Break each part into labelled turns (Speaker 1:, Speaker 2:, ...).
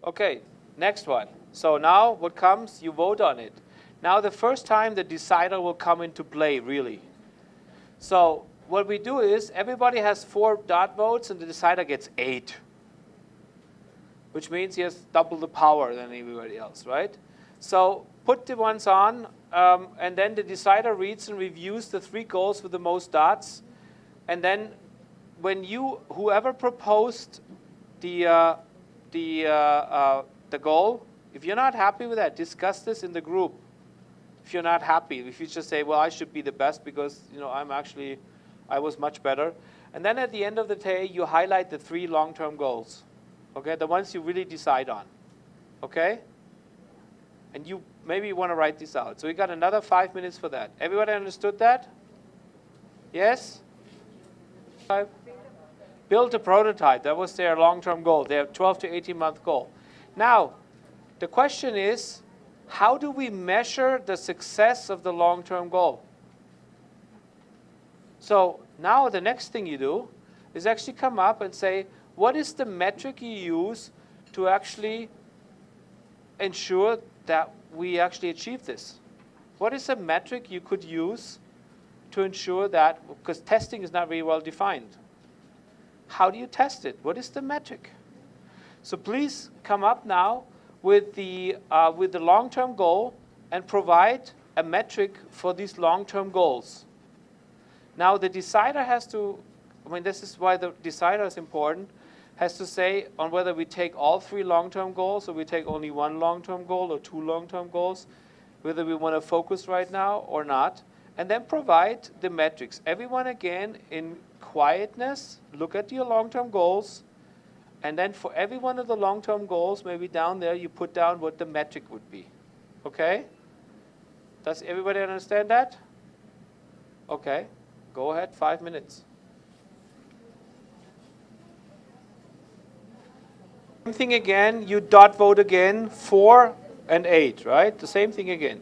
Speaker 1: Okay, next one. So now what comes, you vote on it. Now the first time the decider will come into play, really. So what we do is everybody has 4 dot votes and the decider gets 8. Which means he has double the power than everybody else, right? So put the ones on, and then the decider reads and reviews the 3 goals with the most dots. And then when whoever proposed the goal, if you're not happy with that, discuss this in the group. If you're not happy, if you just say, well, I should be the best because I was much better. And then at the end of the day, you highlight the 3 long-term goals. Okay, the ones you really decide on. Okay? And you maybe want to write this out. So we got another 5 minutes for that. Everybody understood that? Yes? Build a prototype. That was their long-term goal, their 12 to 18-month goal. Now, the question is, how do we measure the success of the long-term goal? So now the next thing you do is actually come up and say, what is the metric you use to actually ensure that we actually achieve this? What is a metric you could use to ensure that, because testing is not very well defined. How do you test it? What is the metric? So please come up now with the long-term goal and provide a metric for these long-term goals. Now the decider has to, this is why the decider is important, has to say on whether we take all 3 long-term goals or we take only 1 long-term goal or 2 long-term goals, whether we want to focus right now or not, and then provide the metrics. Everyone, again, in quietness, look at your long-term goals, and then for every one of the long-term goals, maybe down there, you put down what the metric would be. Okay? Does everybody understand that? Okay. Go ahead, 5 minutes. Same thing again, you dot vote again, 4 and 8, right? The same thing again.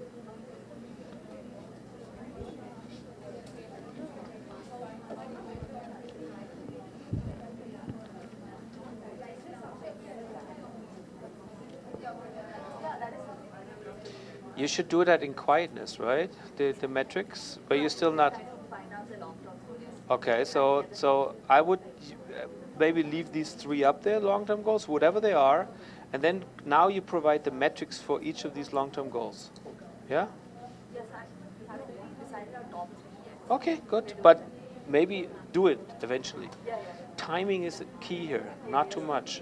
Speaker 1: You should do that in quietness, right? The metrics, but you're still not. Okay, so I would maybe leave these 3 up there, long-term goals, whatever they are, and then now you provide the metrics for each of these long-term goals. Yeah?
Speaker 2: Yes, we haven't decided our top 3 yet.
Speaker 1: Okay, good, but maybe do it eventually.
Speaker 2: Yeah.
Speaker 1: Timing is key here, not too much.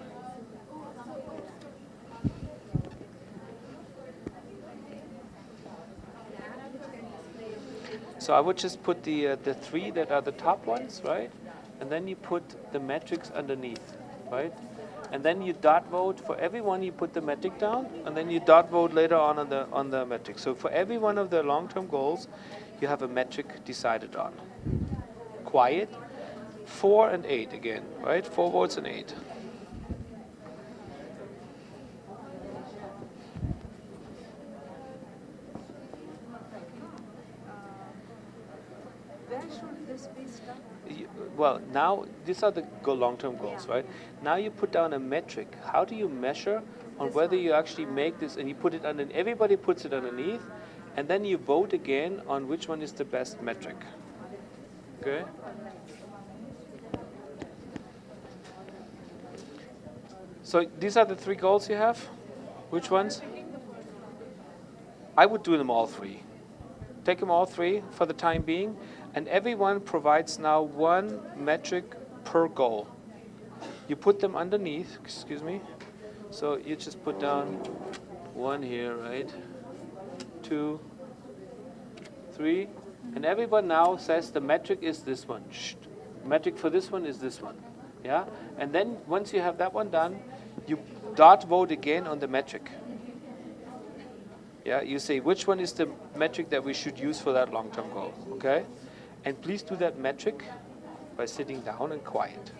Speaker 1: So I would just put the 3 that are the top ones, right? And then you put the metrics underneath, right? And then you dot vote for every one. You put the metric down, and then you dot vote later on the metric. So for every one of the long-term goals, you have a metric decided on. Quiet. 4 and 8 again, right? 4 votes and 8.
Speaker 2: Where should this be stuck?
Speaker 1: Well, now these are the long-term goals, right? Now you put down a metric. How do you measure on whether you actually make this, and you put it under, everybody puts it underneath, and then you vote again on which one is the best metric. Okay? So these are the 3 goals you have? Which ones? I would do them all 3. Take them all 3 for the time being, and everyone provides now 1 metric per goal. You put them underneath, excuse me. So you just put down 1 here, right? 2, 3, and everyone now says the metric is this one. Shh. Metric for this one is this one. Yeah? And then once you have that one done, you dot vote again on the metric. Yeah, you say which one is the metric that we should use for that long-term goal, okay? And please do that metric by sitting down and quiet.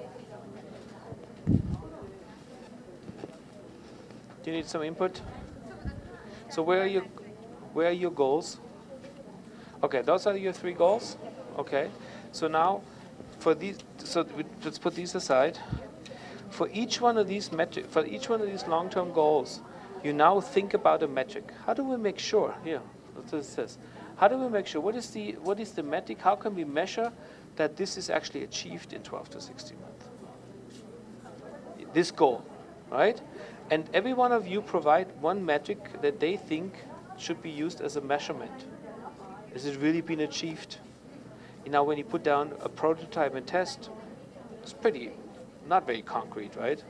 Speaker 1: Do you need some input? So where are your goals? Okay, those are your 3 goals. Okay, so now for these, let's put these aside. For each one of these for each one of these long-term goals, you now think about a metric. How do we make sure? Here, what it says. How do we make sure? What is the metric? How can we measure that this is actually achieved in 12 to 16 months? This goal, right? And every one of you provide one metric that they think should be used as a measurement. Has it really been achieved? When you put down a prototype and test, it's not very concrete, right?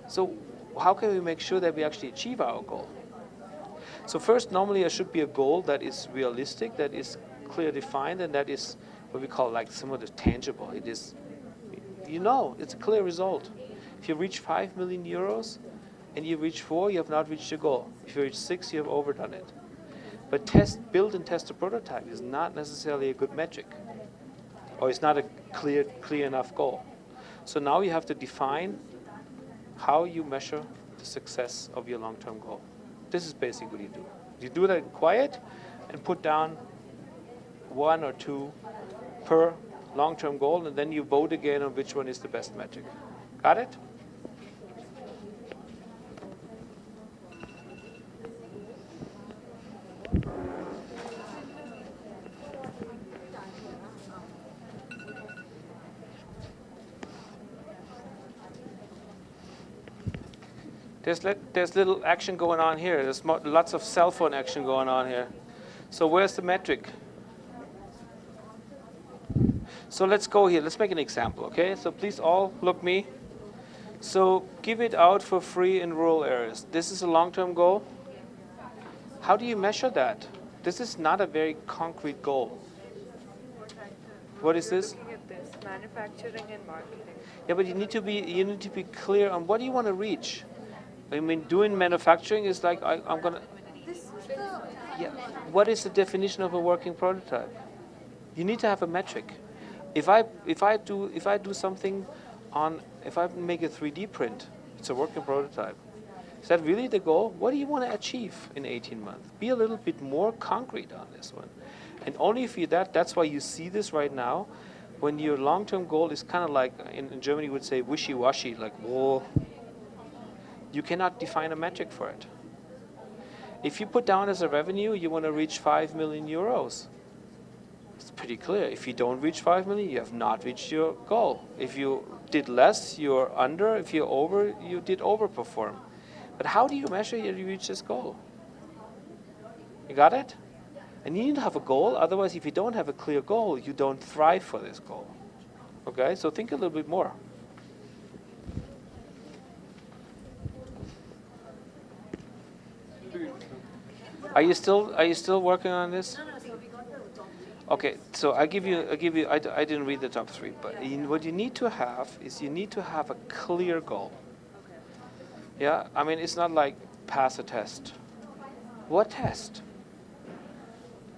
Speaker 1: So how can we make sure that we actually achieve our goal? So first, normally there should be a goal that is realistic, that is clear defined, and that is what we call like somewhat tangible. It is, it's a clear result. If you reach 5 million euros and you reach 4, you have not reached your goal. If you reach 6, you have overdone it. But build and test a prototype is not necessarily a good metric, or it's not a clear enough goal. So now you have to define how you measure the success of your long-term goal. This is basically what you do. You do that in quiet and put down 1 or 2 per long-term goal, and then you vote again on which one is the best metric. Got it? There's little action going on here. There's lots of cell phone action going on here. So where's the metric? So let's go here. Let's make an example, okay? So please all look me. So give it out for free in rural areas. This is a long-term goal. How do you measure that? This is not a very concrete goal. What is this?
Speaker 3: Looking at this, manufacturing and marketing.
Speaker 1: Yeah, but you need to be clear on what do you want to reach. I mean, doing manufacturing is like I'm gonna. Yeah. What is the definition of a working prototype? You need to have a metric. If I do something if I make a 3D print, it's a working prototype. Is that really the goal? What do you want to achieve in 18 months? Be a little bit more concrete on this one. And only if that's why you see this right now, when your long-term goal is kind of like, in Germany you would say wishy-washy, like, whoa. You cannot define a metric for it. If you put down as a revenue, you want to reach 5 million euros. It's pretty clear. If you don't reach 5 million, you have not reached your goal. If you did less, you're under. If you're over, you did overperform. But how do you measure that you reach this goal? You got it? And you need to have a goal. Otherwise, if you don't have a clear goal, you don't thrive for this goal. Okay? So think a little bit more. Are you still working on this? Okay, so I didn't read the top 3, but what you need to have is you need to have a clear goal. Yeah, I mean, it's not like pass a test. What test?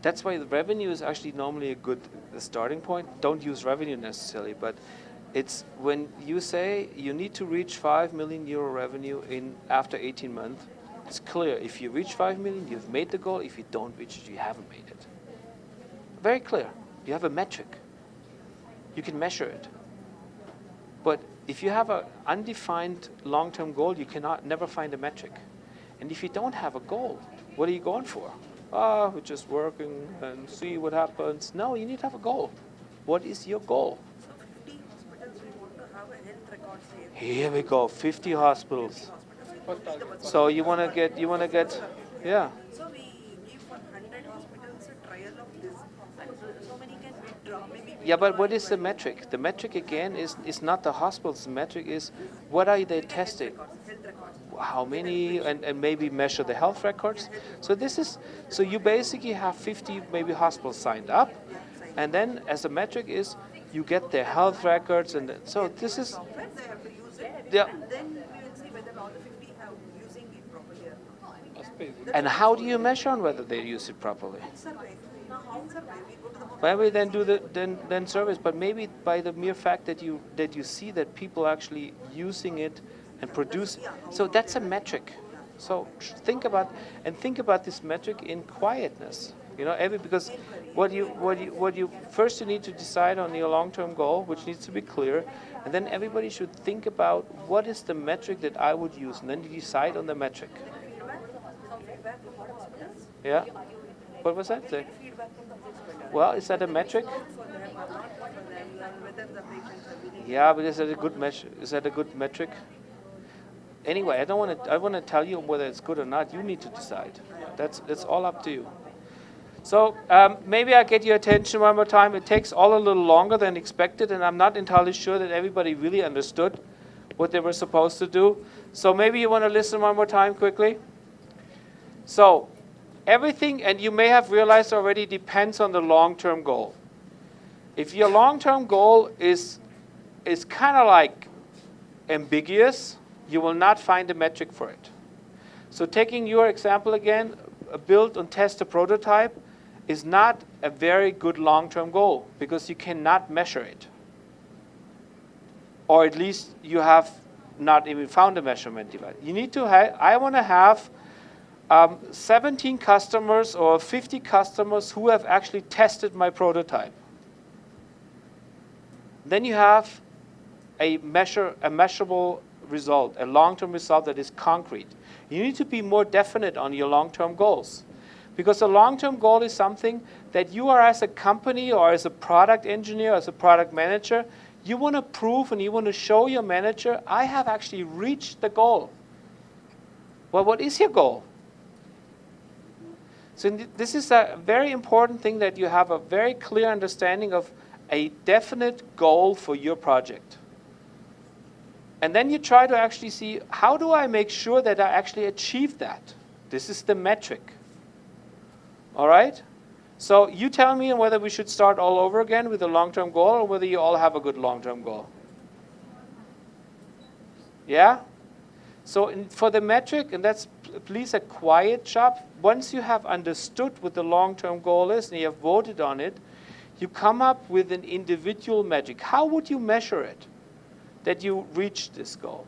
Speaker 1: That's why the revenue is actually normally a good starting point. Don't use revenue necessarily, but it's when you say you need to reach 5 million euro revenue after 18 months, it's clear. If you reach 5 million, you've made the goal. If you don't reach it, you haven't made it. Very clear. You have a metric. You can measure it. But if you have an undefined long-term goal, you never find a metric. And if you don't have a goal, what are you going for? We're just working and see what happens. No, you need to have a goal. What is your goal?
Speaker 3: So 50 hospitals, we want to have a health record save.
Speaker 1: Here we go, 50 hospitals. So you want to get, yeah.
Speaker 3: So we give 100 hospitals a trial of this, and so many can withdraw. Maybe
Speaker 1: Yeah, but what is the metric? The metric again is not the hospitals. The metric is what are they testing?
Speaker 3: health records.
Speaker 1: How many, and maybe measure the health records. So you basically have 50 maybe hospitals signed up, and then as a metric is you get their health records, and so this is.
Speaker 3: Software, they have to use it,
Speaker 1: Yeah.
Speaker 3: and then we will see whether all the 50 have using it properly or not.
Speaker 1: And how do you measure on whether they use it properly?
Speaker 3: Survey. Survey. We go to the hospital.
Speaker 1: Maybe then do then surveys, but maybe by the mere fact that you see that people actually using it and produce, so that's a metric. So think about this metric in quietness. You know, because what you first you need to decide on your long-term goal, which needs to be clear, and then everybody should think about what is the metric that I would use, and then you decide on the metric.
Speaker 3: Feedback from the hospitals.
Speaker 1: Yeah. What was that?
Speaker 3: Feedback from the hospitals.
Speaker 1: Well, is that a metric?
Speaker 3: Out for them or not for them, and whether the patients are willing.
Speaker 1: Yeah, but is that a good measure? Is that a good metric? Anyway, I don't want to. I want to tell you whether it's good or not. You need to decide. That's all up to you. So maybe I get your attention one more time. It takes all a little longer than expected, and I'm not entirely sure that everybody really understood what they were supposed to do. So maybe you want to listen one more time quickly. So everything, and you may have realized already, depends on the long-term goal. If your long-term goal is kind of like ambiguous, you will not find a metric for it. So taking your example again, build and test a prototype is not a very good long-term goal because you cannot measure it. Or at least you have not even found a measurement device. You need to have, I want to have 17 customers or 50 customers who have actually tested my prototype. Then you have a measurable result, a long-term result that is concrete. You need to be more definite on your long-term goals. Because a long-term goal is something that you are, as a company or as a product engineer, as a product manager, you want to prove and you want to show your manager, I have actually reached the goal. Well, what is your goal? So this is a very important thing, that you have a very clear understanding of a definite goal for your project. And then you try to actually see, how do I make sure that I actually achieve that? This is the metric. All right? So you tell me whether we should start all over again with a long-term goal or whether you all have a good long-term goal. Yeah? So for the metric, and that's please a quiet job, once you have understood what the long-term goal is and you have voted on it, you come up with an individual metric. How would you measure it that you reached this goal?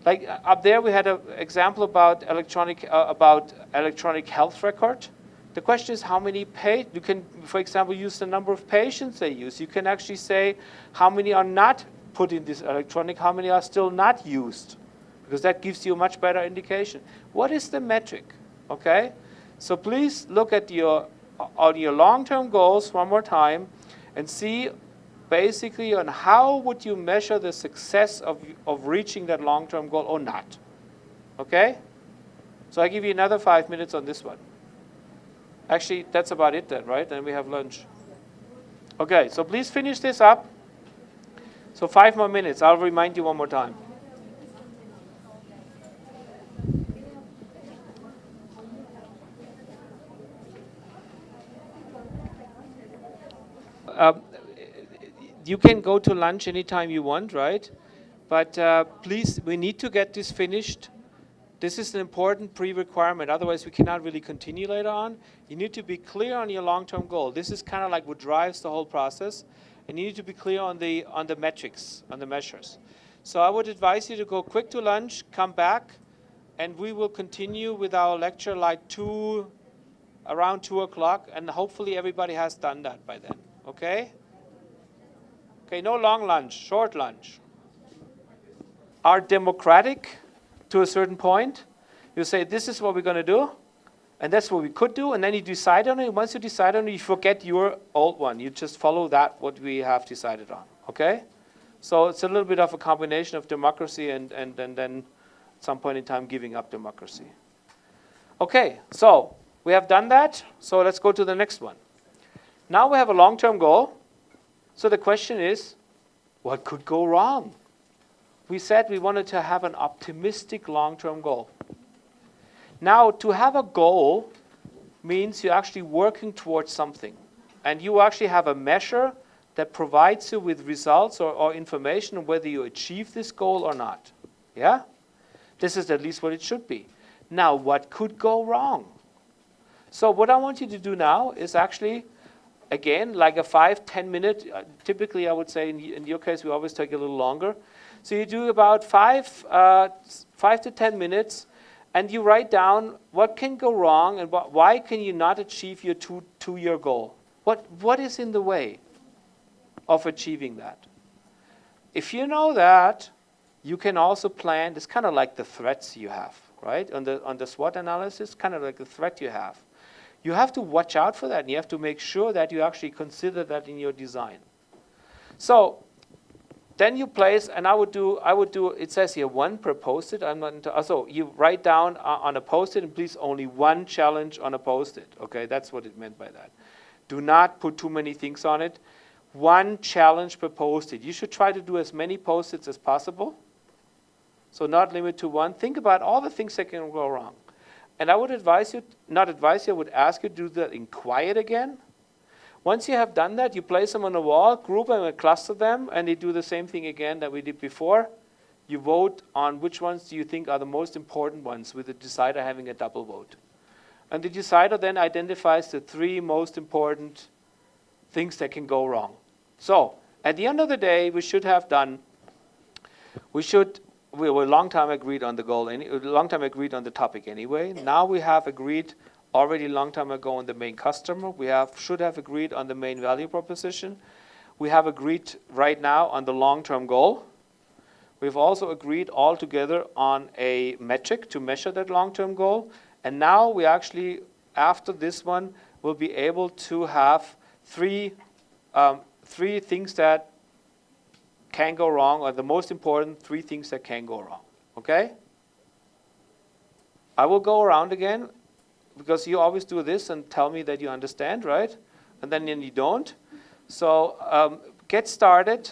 Speaker 1: Like up there we had an example about electronic health record. The question is how many you can, for example, use the number of patients they use. You can actually say how many are not put in this electronic, how many are still not used, because that gives you a much better indication. What is the metric? Okay? So please look at your long-term goals one more time and see basically on how would you measure the success of reaching that long-term goal or not. Okay? So I give you another 5 minutes on this one. Actually, that's about it then, right? Then we have lunch. Okay, so please finish this up. So 5 more minutes. I'll remind you one more time. You can go to lunch anytime you want, right? But please, we need to get this finished. This is an important pre-requirement. Otherwise, we cannot really continue later on. You need to be clear on your long-term goal. This is kind of like what drives the whole process. And you need to be clear on the metrics, on the measures. So I would advise you to go quick to lunch, come back, and we will continue with our lecture like around 2 o'clock. And hopefully everybody has done that by then. Okay? Okay, no long lunch, short lunch. Are democratic to a certain point. You say, this is what we're going to do, and that's what we could do, and then you decide on it. Once you decide on it, you forget your old one. You just follow that, what we have decided on, okay? So it's a little bit of a combination of democracy and then at some point in time giving up democracy. Okay, so we have done that, so let's go to the next one. Now we have a long-term goal. So the question is, what could go wrong? We said we wanted to have an optimistic long-term goal. Now, to have a goal means you're actually working towards something. And you actually have a measure that provides you with results or information on whether you achieve this goal or not. Yeah? This is at least what it should be. Now, what could go wrong? So what I want you to do now is actually, again, like a 5-10 minute, typically I would say in your case we always take a little longer. So you do about 5 to 10 minutes, And you write down what can go wrong and why can you not achieve your two-year goal. What is in the way of achieving that? If you know that, you can also plan. It's kind of like the threats you have, right? On the SWOT analysis, kind of like the threat you have. You have to watch out for that, and you have to make sure that you actually consider that in your design. So then you place, and I would do. It says here 1 per post-it. I'm not into. So you write down on a post-it, and please only 1 challenge on a post-it. Okay, that's what it meant by that. Do not put too many things on it. 1 challenge per post-it. You should try to do as many post-its as possible. So not limit to 1. Think about all the things that can go wrong. And I would advise you, not advise you, I would ask you to do that in quiet again. Once you have done that, you place them on the wall, group them and cluster them, and they do the same thing again that we did before. You vote on which ones do you think are the most important ones, with the decider having a double vote. And the decider then identifies the 3 most important things that can go wrong. So at the end of the day, we should have done, we were a long time agreed on the goal, long time agreed on the topic anyway. Now we have agreed already a long time ago on the main customer. We should have agreed on the main value proposition. We have agreed right now on the long-term goal. We've also agreed all together on a metric to measure that long-term goal. And now we actually, after this one, will be able to have 3 things that can go wrong, or the most important 3 things that can go wrong. Okay? I will go around again, because you always do this and tell me that you understand, right? And then you don't. So get started.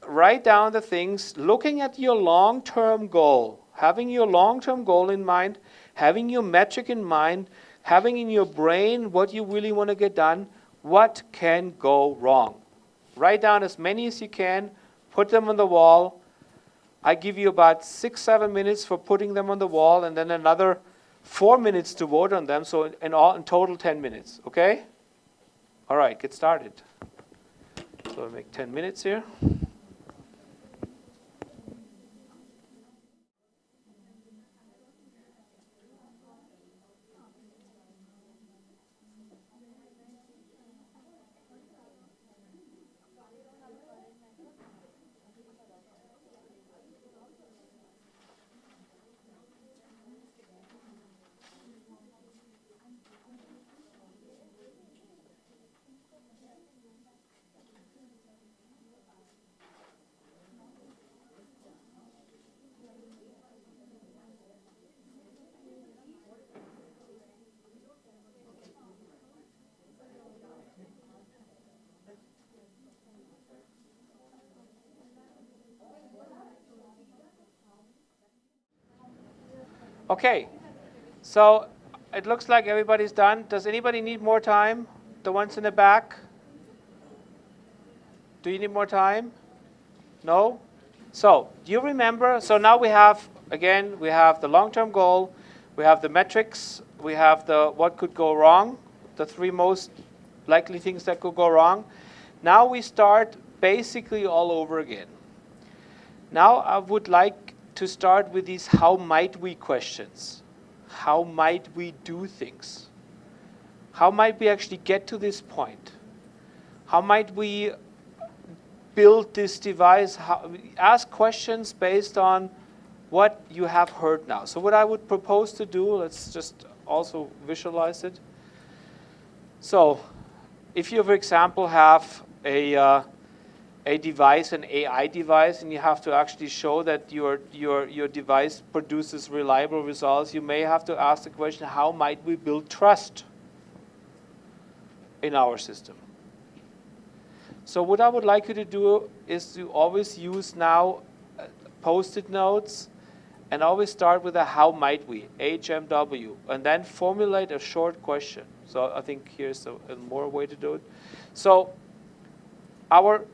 Speaker 1: Write down the things, looking at your long-term goal, having your long-term goal in mind, having your metric in mind, having in your brain what you really want to get done. What can go wrong? Write down as many as you can, put them on the wall. I give you about 6-7 minutes for putting them on the wall, and then another 4 minutes to vote on them, so in total 10 minutes, okay? All right, get started. So I'll make 10 minutes here. Okay, so it looks like everybody's done. Does anybody need more time? The ones in the back? Do you need more time? No? So, do you remember? So now we have, again, we have the long-term goal, we have the metrics, we have the what could go wrong, the 3 most likely things that could go wrong. Now we start basically all over again. Now I would like to start with these how might we questions. How might we do things? How might we actually get to this point? How might we build this device? Ask questions based on what you have heard now. So what I would propose to do, let's just also visualize it. So if you, for example, have a device, an AI device, and you have to actually show that your device produces reliable results, you may have to ask the question, how might we build trust in our system? So what I would like you to do is to always use now Post-it notes and always start with a how might we, HMW, and then formulate a short question. So I think here's a more way to do it. So our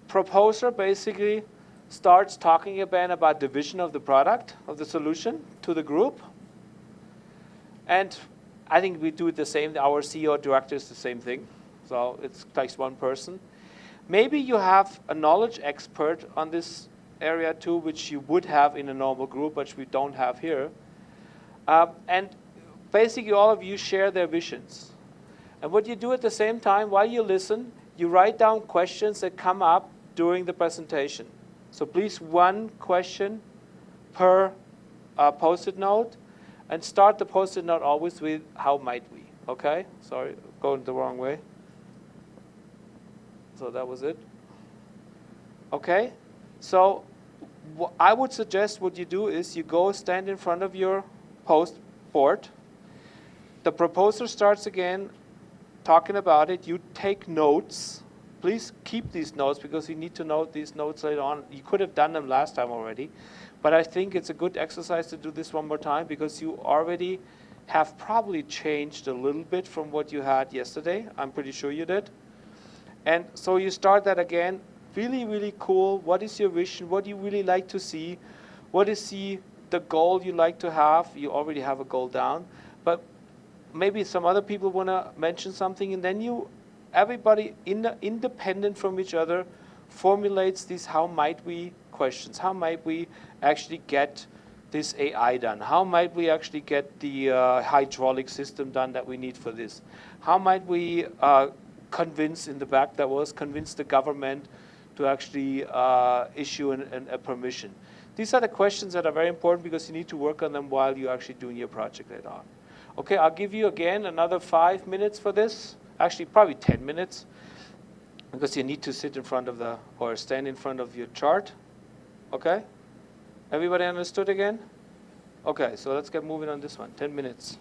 Speaker 1: proposer basically starts talking again about the vision of the product, of the solution to the group. And I think we do it the same. Our CEO director is the same thing. So it takes 1 person. Maybe you have a knowledge expert on this area too, which you would have in a normal group, which we don't have here. And basically all of you share their visions. And what you do at the same time, while you listen, you write down questions that come up during the presentation. So please, one question per Post-it note, and start the Post-it note always with, how might we? Okay? Sorry, going the wrong way. So that was it. Okay? So I would suggest what you do is you go stand in front of your post board. The proposer starts again talking about it. You take notes. Please keep these notes because you need to note these notes later on. You could have done them last time already. But I think it's a good exercise to do this one more time because you already have probably changed a little bit from what you had yesterday. I'm pretty sure you did. And so you start that again. Really, really cool. What is your vision? What do you really like to see? What is the goal you like to have? You already have a goal down. But maybe some other people want to mention something. And then everybody independent from each other formulates these how might we questions. How might we actually get this AI done? How might we actually get the hydraulic system done that we need for this? How might we convince the government to actually issue a permission? These are the questions that are very important because you need to work on them while you're actually doing your project later on. Okay, I'll give you again another 5 minutes for this. Actually, probably 10 minutes because you need to sit in front of or stand in front of your chart. Okay? Everybody understood again? Okay, so let's get moving on this one. 10 minutes.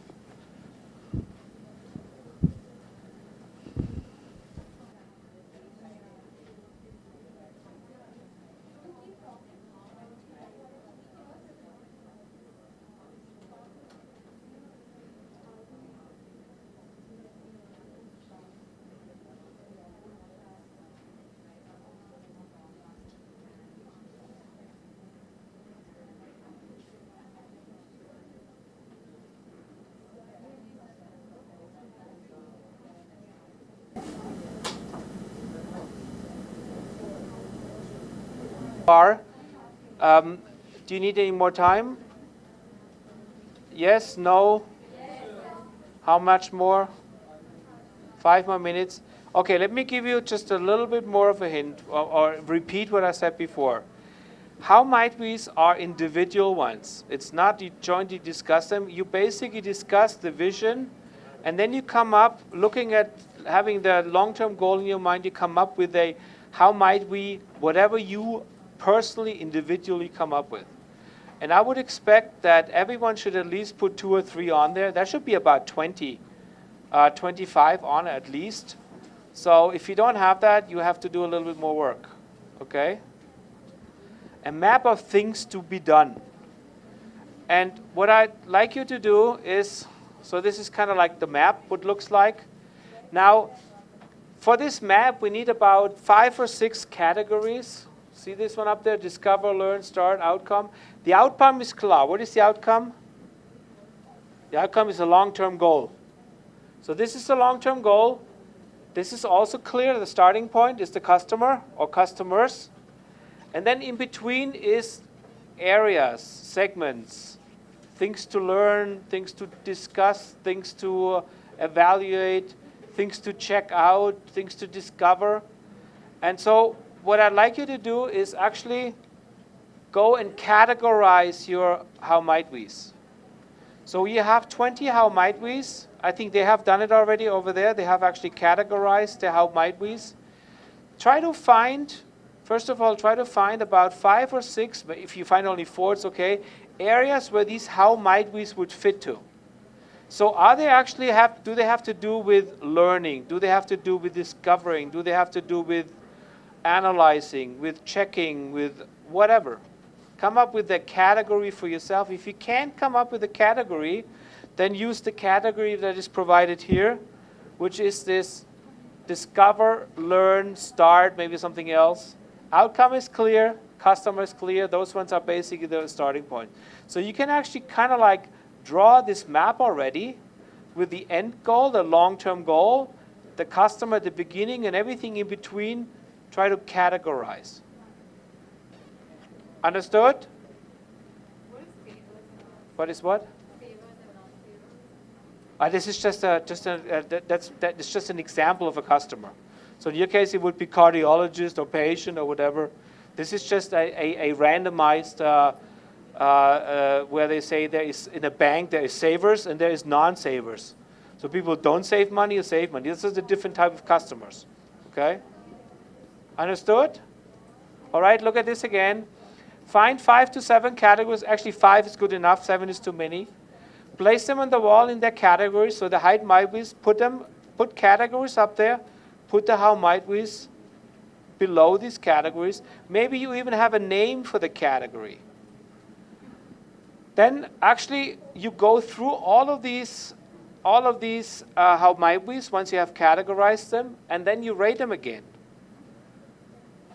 Speaker 1: Do you need any more time? Yes, no? Yes. How much more? 5 more minutes? Okay, let me give you just a little bit more of a hint or repeat what I said before. How might we's are individual ones. It's not you jointly discuss them. You basically discuss the vision and then you come up looking at having the long-term goal in your mind. You come up with a how might we, whatever you personally, individually come up with. And I would expect that everyone should at least put 2 or 3 on there. That should be about 20, 25 on at least. So if you don't have that, you have to do a little bit more work, okay? A map of things to be done. And what I'd like you to do is, so this is kind of like the map, what looks like. Now, for this map, we need about 5 or 6 categories. See this one up there? Discover, learn, start, outcome. The outcome is clear. What is the outcome? The outcome is a long-term goal. So this is the long-term goal. This is also clear. The starting point is the customer or customers. And then in between is areas, segments, things to learn, things to discuss, things to evaluate, things to check out, things to discover. And so what I'd like you to do is actually go and categorize your how might we's. So you have 20 how might we's. I think they have done it already over there. They have actually categorized the how might we's. Try to find, first of all, try to find about 5 or 6, but if you find only 4, it's okay, areas where these how might we's would fit to. So are they actually do they have to do with learning? Do they have to do with discovering? Do they have to do with analyzing, with checking, with whatever? Come up with a category for yourself. If you can't come up with a category, then use the category that is provided here, which is this discover, learn, start, maybe something else. Outcome is clear, customer is clear. Those ones are basically the starting point. So you can actually kind of like draw this map already with the end goal, the long-term goal, the customer at the beginning, and everything in between. Try to categorize. Understood?
Speaker 2: What is favors?
Speaker 1: What is what?
Speaker 2: Favors
Speaker 1: This is that's just an example of a customer. So in your case, it would be cardiologist or patient or whatever. This is just a randomized where they say there is in a bank there is savers and there is non-savers. So people don't save money or save money. This is a different type of customers. Okay? Understood? All right, look at this again. Find 5 to 7 categories. Actually, 5 is good enough. 7 is too many. Place them on the wall in their categories. So the height might be, put categories up there. Put the how might we's below these categories. Maybe you even have a name for the category. Then actually you go through all of these how might we's once you have categorized them, and then you rate them again.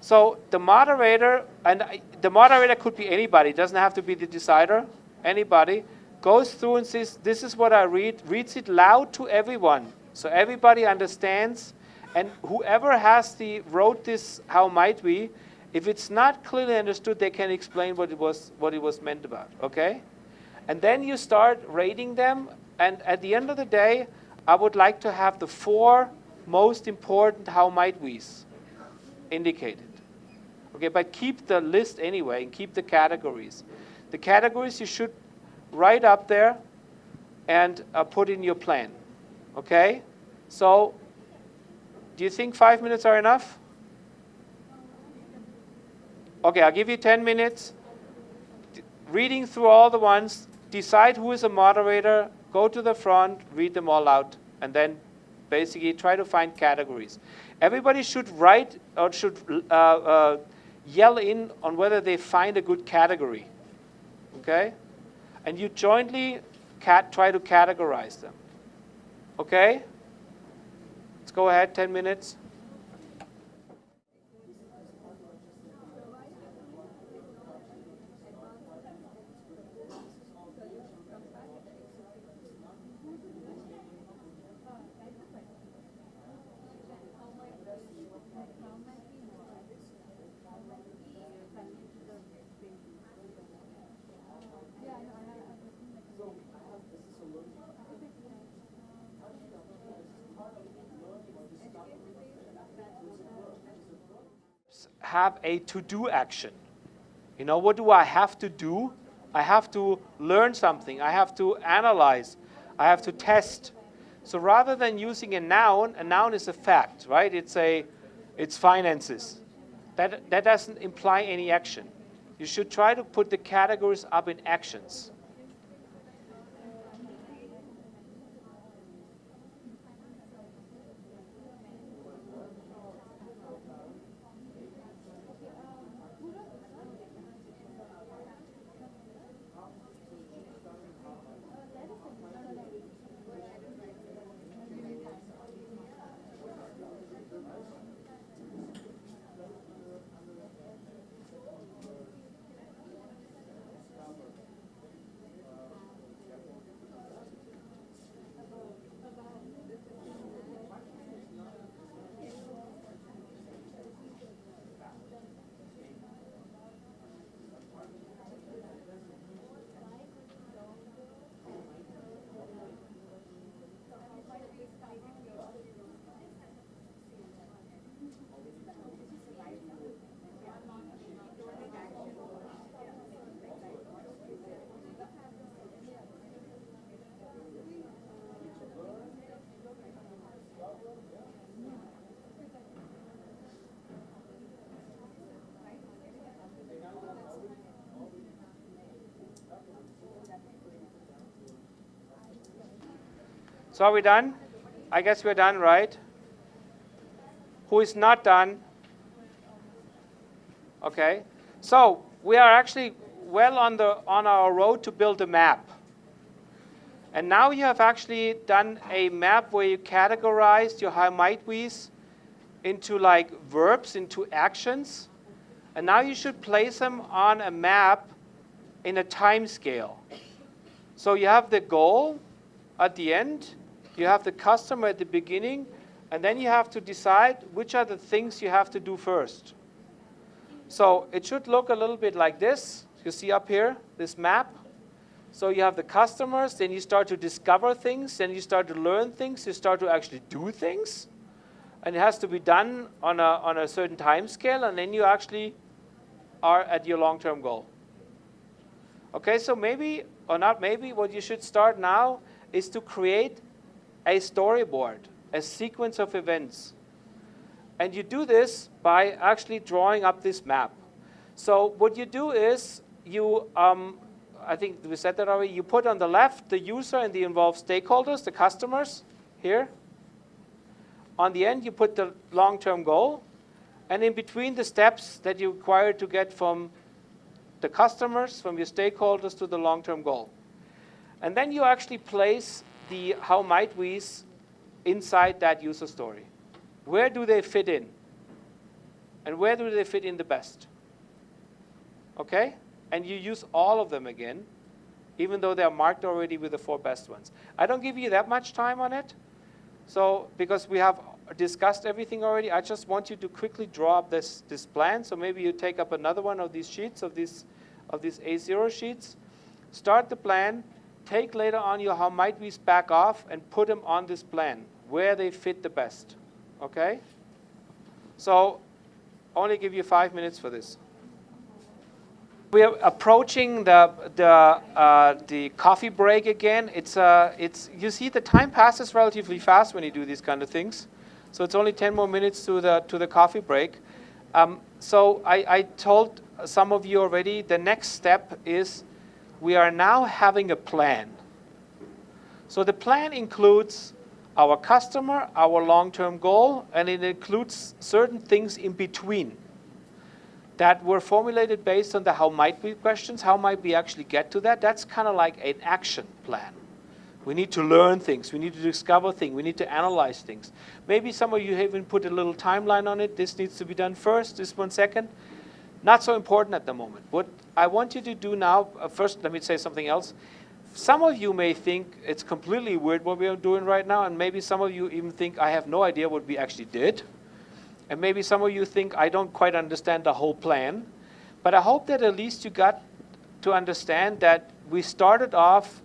Speaker 1: So the moderator, and the moderator could be anybody, it doesn't have to be the decider, anybody, goes through and says, this is what I read, reads it loud to everyone, so everybody understands, and whoever wrote this how might we, if it's not clearly understood, they can explain what it was meant about, okay? And then you start rating them, and at the end of the day, I would like to have the 4 most important how might we's indicated. Okay, but keep the list anyway and keep the categories. The categories you should write up there and put in your plan. Okay? So, do you think 5 minutes are enough? Okay, I'll give you 10 minutes. Reading through all the ones, decide who is a moderator, go to the front, read them all out, and then basically try to find categories. Everybody should write or should yell in on whether they find a good category. Okay? And you jointly try to categorize them. Okay? Let's go ahead, 10 minutes. Have a to-do action. You know, what do I have to do? I have to learn something. I have to analyze. I have to test. So rather than using a noun is a fact, right? It's finances. That doesn't imply any action. You should try to put the categories up in actions. So are we done? I guess we're done, right? Who is not done? Okay. So we are actually well on our road to build a map. And now you have actually done a map where you categorized your how might we's into like verbs, into actions. And now you should place them on a map in a time scale. So you have the goal at the end, you have the customer at the beginning, and then you have to decide which are the things you have to do first. So it should look a little bit like this. You see up here, this map. So you have the customers, then you start to discover things, then you start to learn things, you start to actually do things. And it has to be done on a certain time scale, and then you actually are at your long-term goal. Okay, so maybe, or not maybe, what you should start now is to create a storyboard, a sequence of events. And you do this by actually drawing up this map. So what you do is you, I think we said that already, you put on the left the user and the involved stakeholders, the customers, here. On the end, you put the long-term goal. And in between the steps that you require to get from the customers, from your stakeholders to the long-term goal. And then you actually place the how might we's inside that user story. Where do they fit in? And where do they fit in the best? Okay? And you use all of them again, even though they're marked already with the 4 best ones. I don't give you that much time on it. So, because we have discussed everything already, I just want you to quickly draw up this plan. So maybe you take up another one of these sheets, of these A0 sheets. Start the plan. Take later on your how might we's back off and put them on this plan, where they fit the best. Okay? So, only give you 5 minutes for this. We are approaching the coffee break again. You see the time passes relatively fast when you do these kind of things. So it's only 10 more minutes to the coffee break. So I told some of you already, the next step is we are now having a plan. So the plan includes our customer, our long-term goal, and it includes certain things in between that were formulated based on the how might we questions. How might we actually get to that? That's kind of like an action plan. We need to learn things. We need to discover things. We need to analyze things. Maybe some of you even put a little timeline on it. This needs to be done first, this one second. Not so important at the moment. What I want you to do now, first let me say something else. Some of you may think it's completely weird what we are doing right now, and maybe some of you even think I have no idea what we actually did. And maybe some of you think I don't quite understand the whole plan. But I hope that at least you got to understand that we started off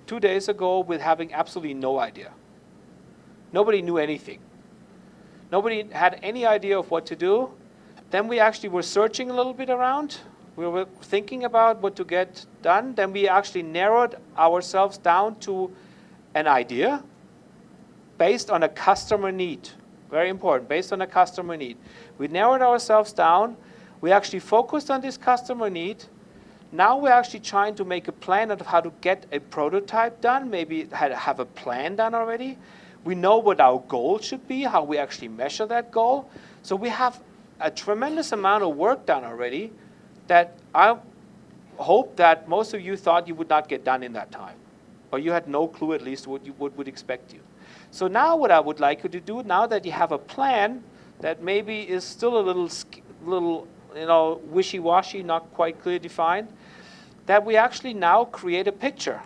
Speaker 1: 2 days ago with having absolutely no idea. Nobody knew anything. Nobody had any idea of what to do. Then we actually were searching a little bit around. We were thinking about what to get done. Then we actually narrowed ourselves down to an idea based on a customer need. Very important, based on a customer need. We narrowed ourselves down. We actually focused on this customer need. Now we're actually trying to make a plan of how to get a prototype done, maybe have a plan done already. We know what our goal should be, how we actually measure that goal. So we have a tremendous amount of work done already that I hope that most of you thought you would not get done in that time. Or you had no clue at least what would expect you. So now what I would like you to do, now that you have a plan that maybe is still a little wishy-washy, not quite clearly defined, that we actually now create a picture.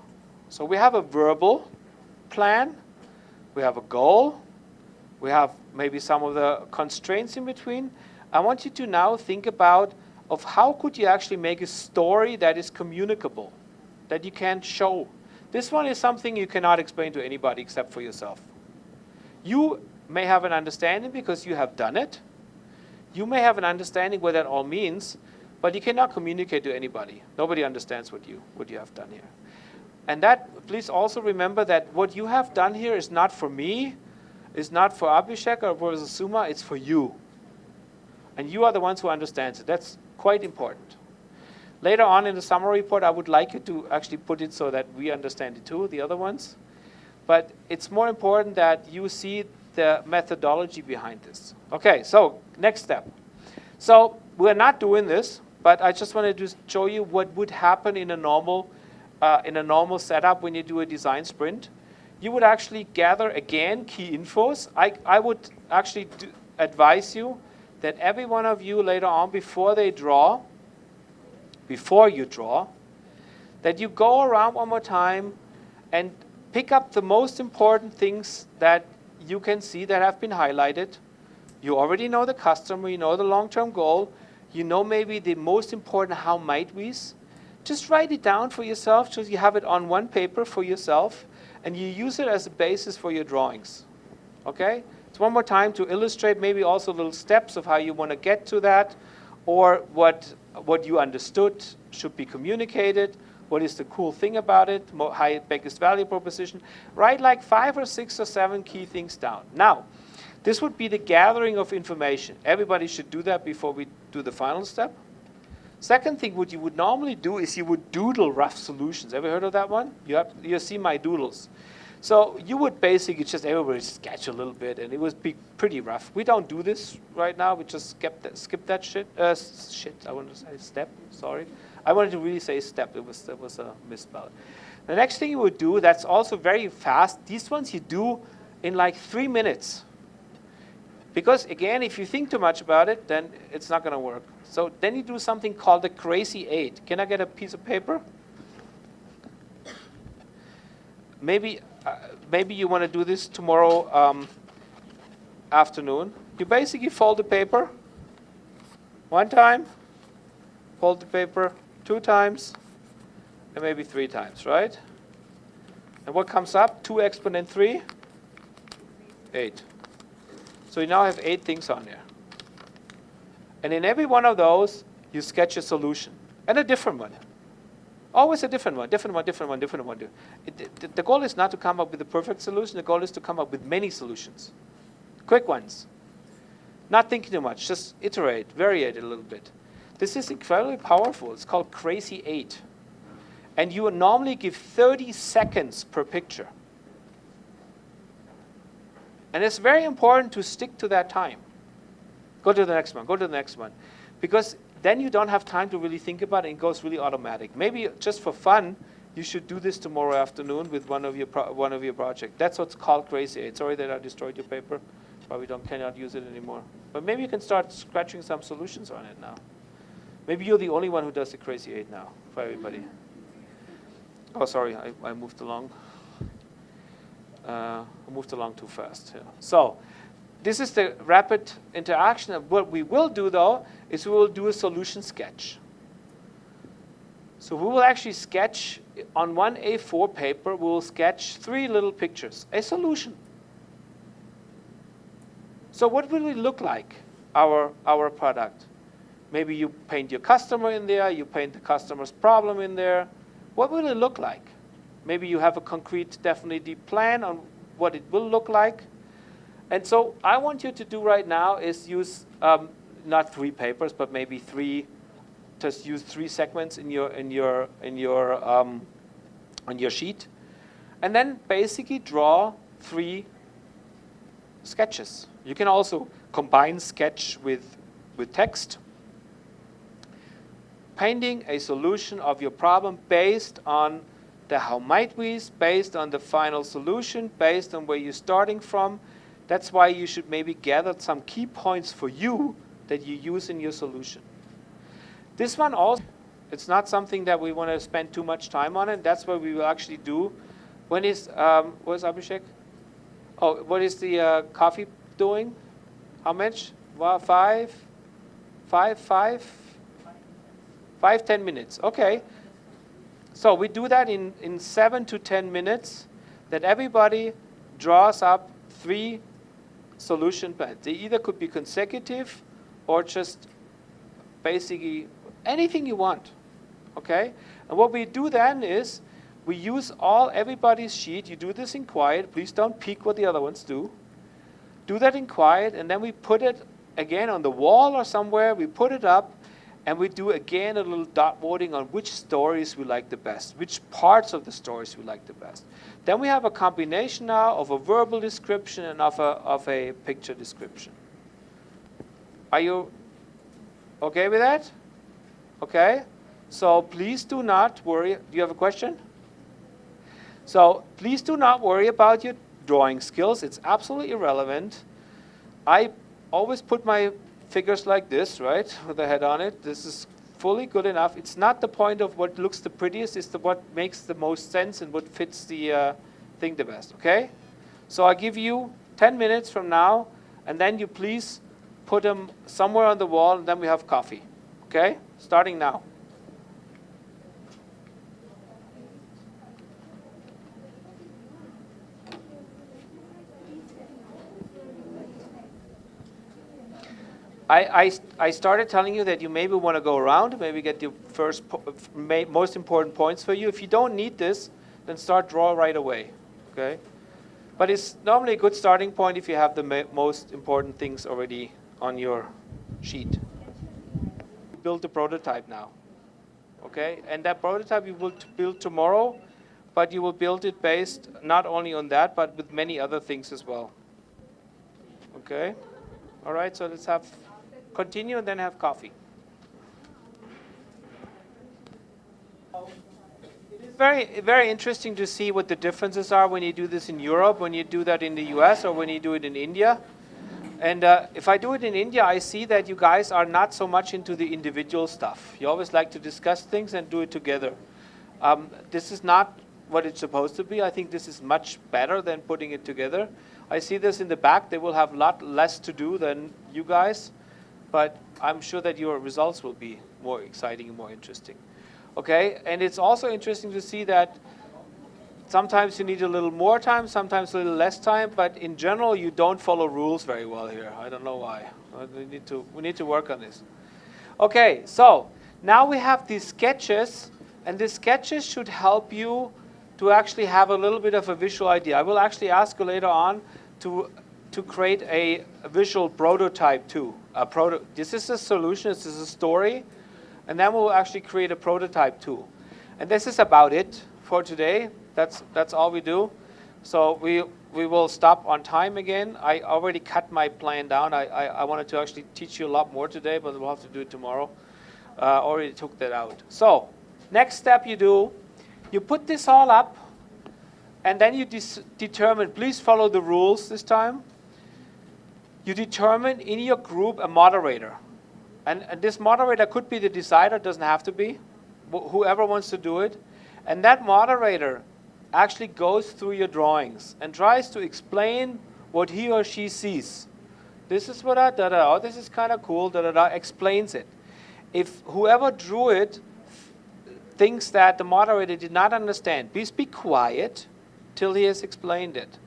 Speaker 1: So we have a verbal plan, we have a goal, we have maybe some of the constraints in between. I want you to now think about of how could you actually make a story that is communicable, that you can show. This one is something you cannot explain to anybody except for yourself. You may have an understanding because you have done it. You may have an understanding what that all means, but you cannot communicate to anybody. Nobody understands what you have done here. And that, please also remember that what you have done here is not for me, is not for Abhishek or for Suma, it's for you. And you are the ones who understand it. That's quite important. Later on in the summary report, I would like you to actually put it so that we understand it too, the other ones. But it's more important that you see the methodology behind this. Okay, so next step. So we're not doing this, but I just wanted to show you what would happen in a normal setup when you do a design sprint. You would actually gather, again, key infos. I would actually advise you that every one of you later on, before you draw, that you go around one more time and pick up the most important things that you can see that have been highlighted. You already know the customer, you know the long-term goal, you know maybe the most important how might we's. just write it down for yourself so you have it on one paper for yourself, and you use it as a basis for your drawings. Okay? So one more time to illustrate maybe also little steps of how you want to get to that, or what you understood should be communicated, what is the cool thing about it, high biggest value proposition. Write like 5 or 6 or 7 key things down. Now, this would be the gathering of information. Everybody should do that before we do the final step. Second thing, what you would normally do is you would doodle rough solutions. Ever heard of that one? You see my doodles. So you would basically just everybody sketch a little bit, and it would be pretty rough. We don't do this right now. We just skip that shit. I wanted to say step. Sorry, I wanted to really say step. It was a misspell. The next thing you would do, that's also very fast. These ones you do in like 3 minutes. Because again, if you think too much about it, then it's not going to work. So then you do something called the crazy 8. Can I get a piece of paper? Maybe you want to do this tomorrow afternoon. You basically fold the paper 1 time, fold the paper 2 times, and maybe 3 times, right? And what comes up? 2 exponent 3? 8. So you now have 8 things on there. And in every one of those, you sketch a solution. And a different one. Always a different one, different one, different one, different one. The goal is not to come up with the perfect solution. The goal is to come up with many solutions. Quick ones. Not thinking too much. Just iterate, vary it a little bit. This is incredibly powerful. It's called Crazy 8. And you would normally give 30 seconds per picture. And it's very important to stick to that time. Go to the next one, go to the next one. Because then you don't have time to really think about it, and it goes really automatic. Maybe just for fun, you should do this tomorrow afternoon with one of your projects. That's what's called Crazy 8. Sorry that I destroyed your paper. Probably cannot use it anymore. But maybe you can start scratching some solutions on it now. Maybe you're the only one who does the Crazy 8 now for everybody. Oh, sorry, I moved along. I moved along too fast. Yeah. So this is the rapid interaction. What we will do, though, is we will do a solution sketch. So we will actually sketch, on one A4 paper, we will sketch 3 little pictures, a solution. So what will it look like, our product? Maybe you paint your customer in there, you paint the customer's problem in there. What will it look like? Maybe you have a concrete, definitely deep plan on what it will look like. And so I want you to do right now is use not 3 papers, but maybe 3. Just use 3 segments on your sheet, and then basically draw 3 sketches. You can also combine sketch with text. Painting a solution of your problem based on the how might we's, based on the final solution, based on where you're starting from. That's why you should maybe gather some key points for you that you use in your solution. This one also, it's not something that we want to spend too much time on it. That's what we will actually do. When is, where's Abhishek? Oh, what is the coffee doing? How much? Well, 5, 10 minutes. Okay. So we do that in 7 to 10 minutes, that everybody draws up 3 solution plans. They either could be consecutive or just basically anything you want, okay? And what we do then is we use everybody's sheet. You do this in quiet. Please don't peek what the other ones do. Do that in quiet, and then we put it again on the wall or somewhere. We put it up, and we do again a little dot voting on which stories we like the best, which parts of the stories we like the best. Then we have a combination now of a verbal description and of a picture description. Are you okay with that? Okay. So please do not worry. Do you have a question? So please do not worry about your drawing skills. It's absolutely irrelevant. I always put my figures like this, right, with the head on it. This is fully good enough. It's not the point of what looks the prettiest. It's what makes the most sense and what fits the thing the best, okay? So I give you 10 minutes from now, and then you please put them somewhere on the wall, and then we have coffee, okay? Starting now. I started telling you that you maybe want to go around, maybe get the first most important points for you. If you don't need this, then start draw right away, okay? But it's normally a good starting point if you have the most important things already on your sheet. Build a prototype now, okay? And that prototype you will build tomorrow, but you will build it based not only on that, but with many other things as well, okay? All right, so let's continue and then have coffee. It's very interesting to see what the differences are when you do this in Europe, when you do that in the US, or when you do it in India. And if I do it in India, I see that you guys are not so much into the individual stuff. You always like to discuss things and do it together. This is not what it's supposed to be. I think this is much better than putting it together. I see this in the back. They will have a lot less to do than you guys, but I'm sure that your results will be more exciting and more interesting. Okay, and it's also interesting to see that sometimes you need a little more time, sometimes a little less time, but in general, you don't follow rules very well here. I don't know why. We need to work on this. Okay, so now we have these sketches, and these sketches should help you to actually have a little bit of a visual idea. I will actually ask you later on to create a visual prototype too. This is a solution, this is a story, and then we'll actually create a prototype too. And this is about it for today. That's all we do. So we will stop on time again. I already cut my plan down. I wanted to actually teach you a lot more today, but we'll have to do it tomorrow. Already took that out. So next step you do, you put this all up, and then you determine, please follow the rules this time. You determine in your group a moderator. And this moderator could be the decider, doesn't have to be. Whoever wants to do it. And that moderator actually goes through your drawings and tries to explain what he or she sees. This is what oh, this is kind of cool, explains it. If whoever drew it thinks that the moderator did not understand, please be quiet till he has explained it.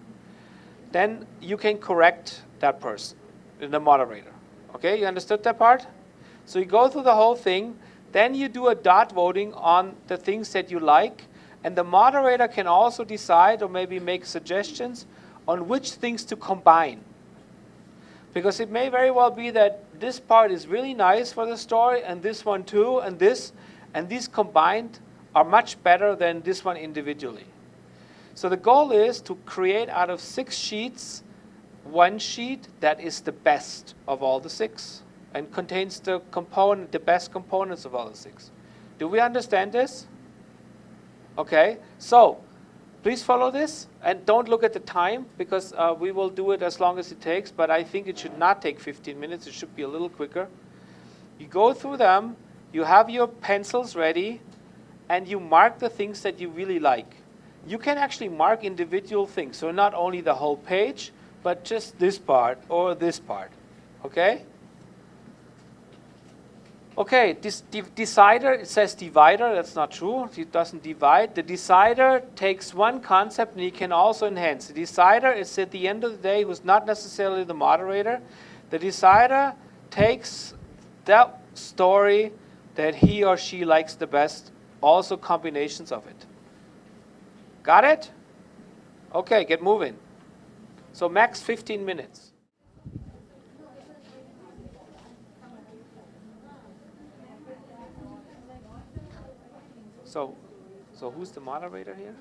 Speaker 1: Then you can correct that person, the moderator. Okay, you understood that part? So you go through the whole thing, then you do a dot voting on the things that you like, and the moderator can also decide or maybe make suggestions on which things to combine. Because it may very well be that this part is really nice for the story, and this one too, and these combined are much better than this one individually. So the goal is to create out of 6 sheets, one sheet that is the best of all the 6 and contains the best components of all the 6. Do we understand this? Okay, so please follow this and don't look at the time because we will do it as long as it takes, but I think it should not take 15 minutes. It should be a little quicker. You go through them, you have your pencils ready, and you mark the things that you really like. You can actually mark individual things, so not only the whole page, but just this part or this part, okay? Okay, this decider, it says divider, that's not true, it doesn't divide. The decider takes one concept and he can also enhance. The decider is at the end of the day who's not necessarily the moderator. The decider takes that story that he or she likes the best, also combinations of it. Got it? Okay, get moving. So max 15 minutes. So who's the moderator here?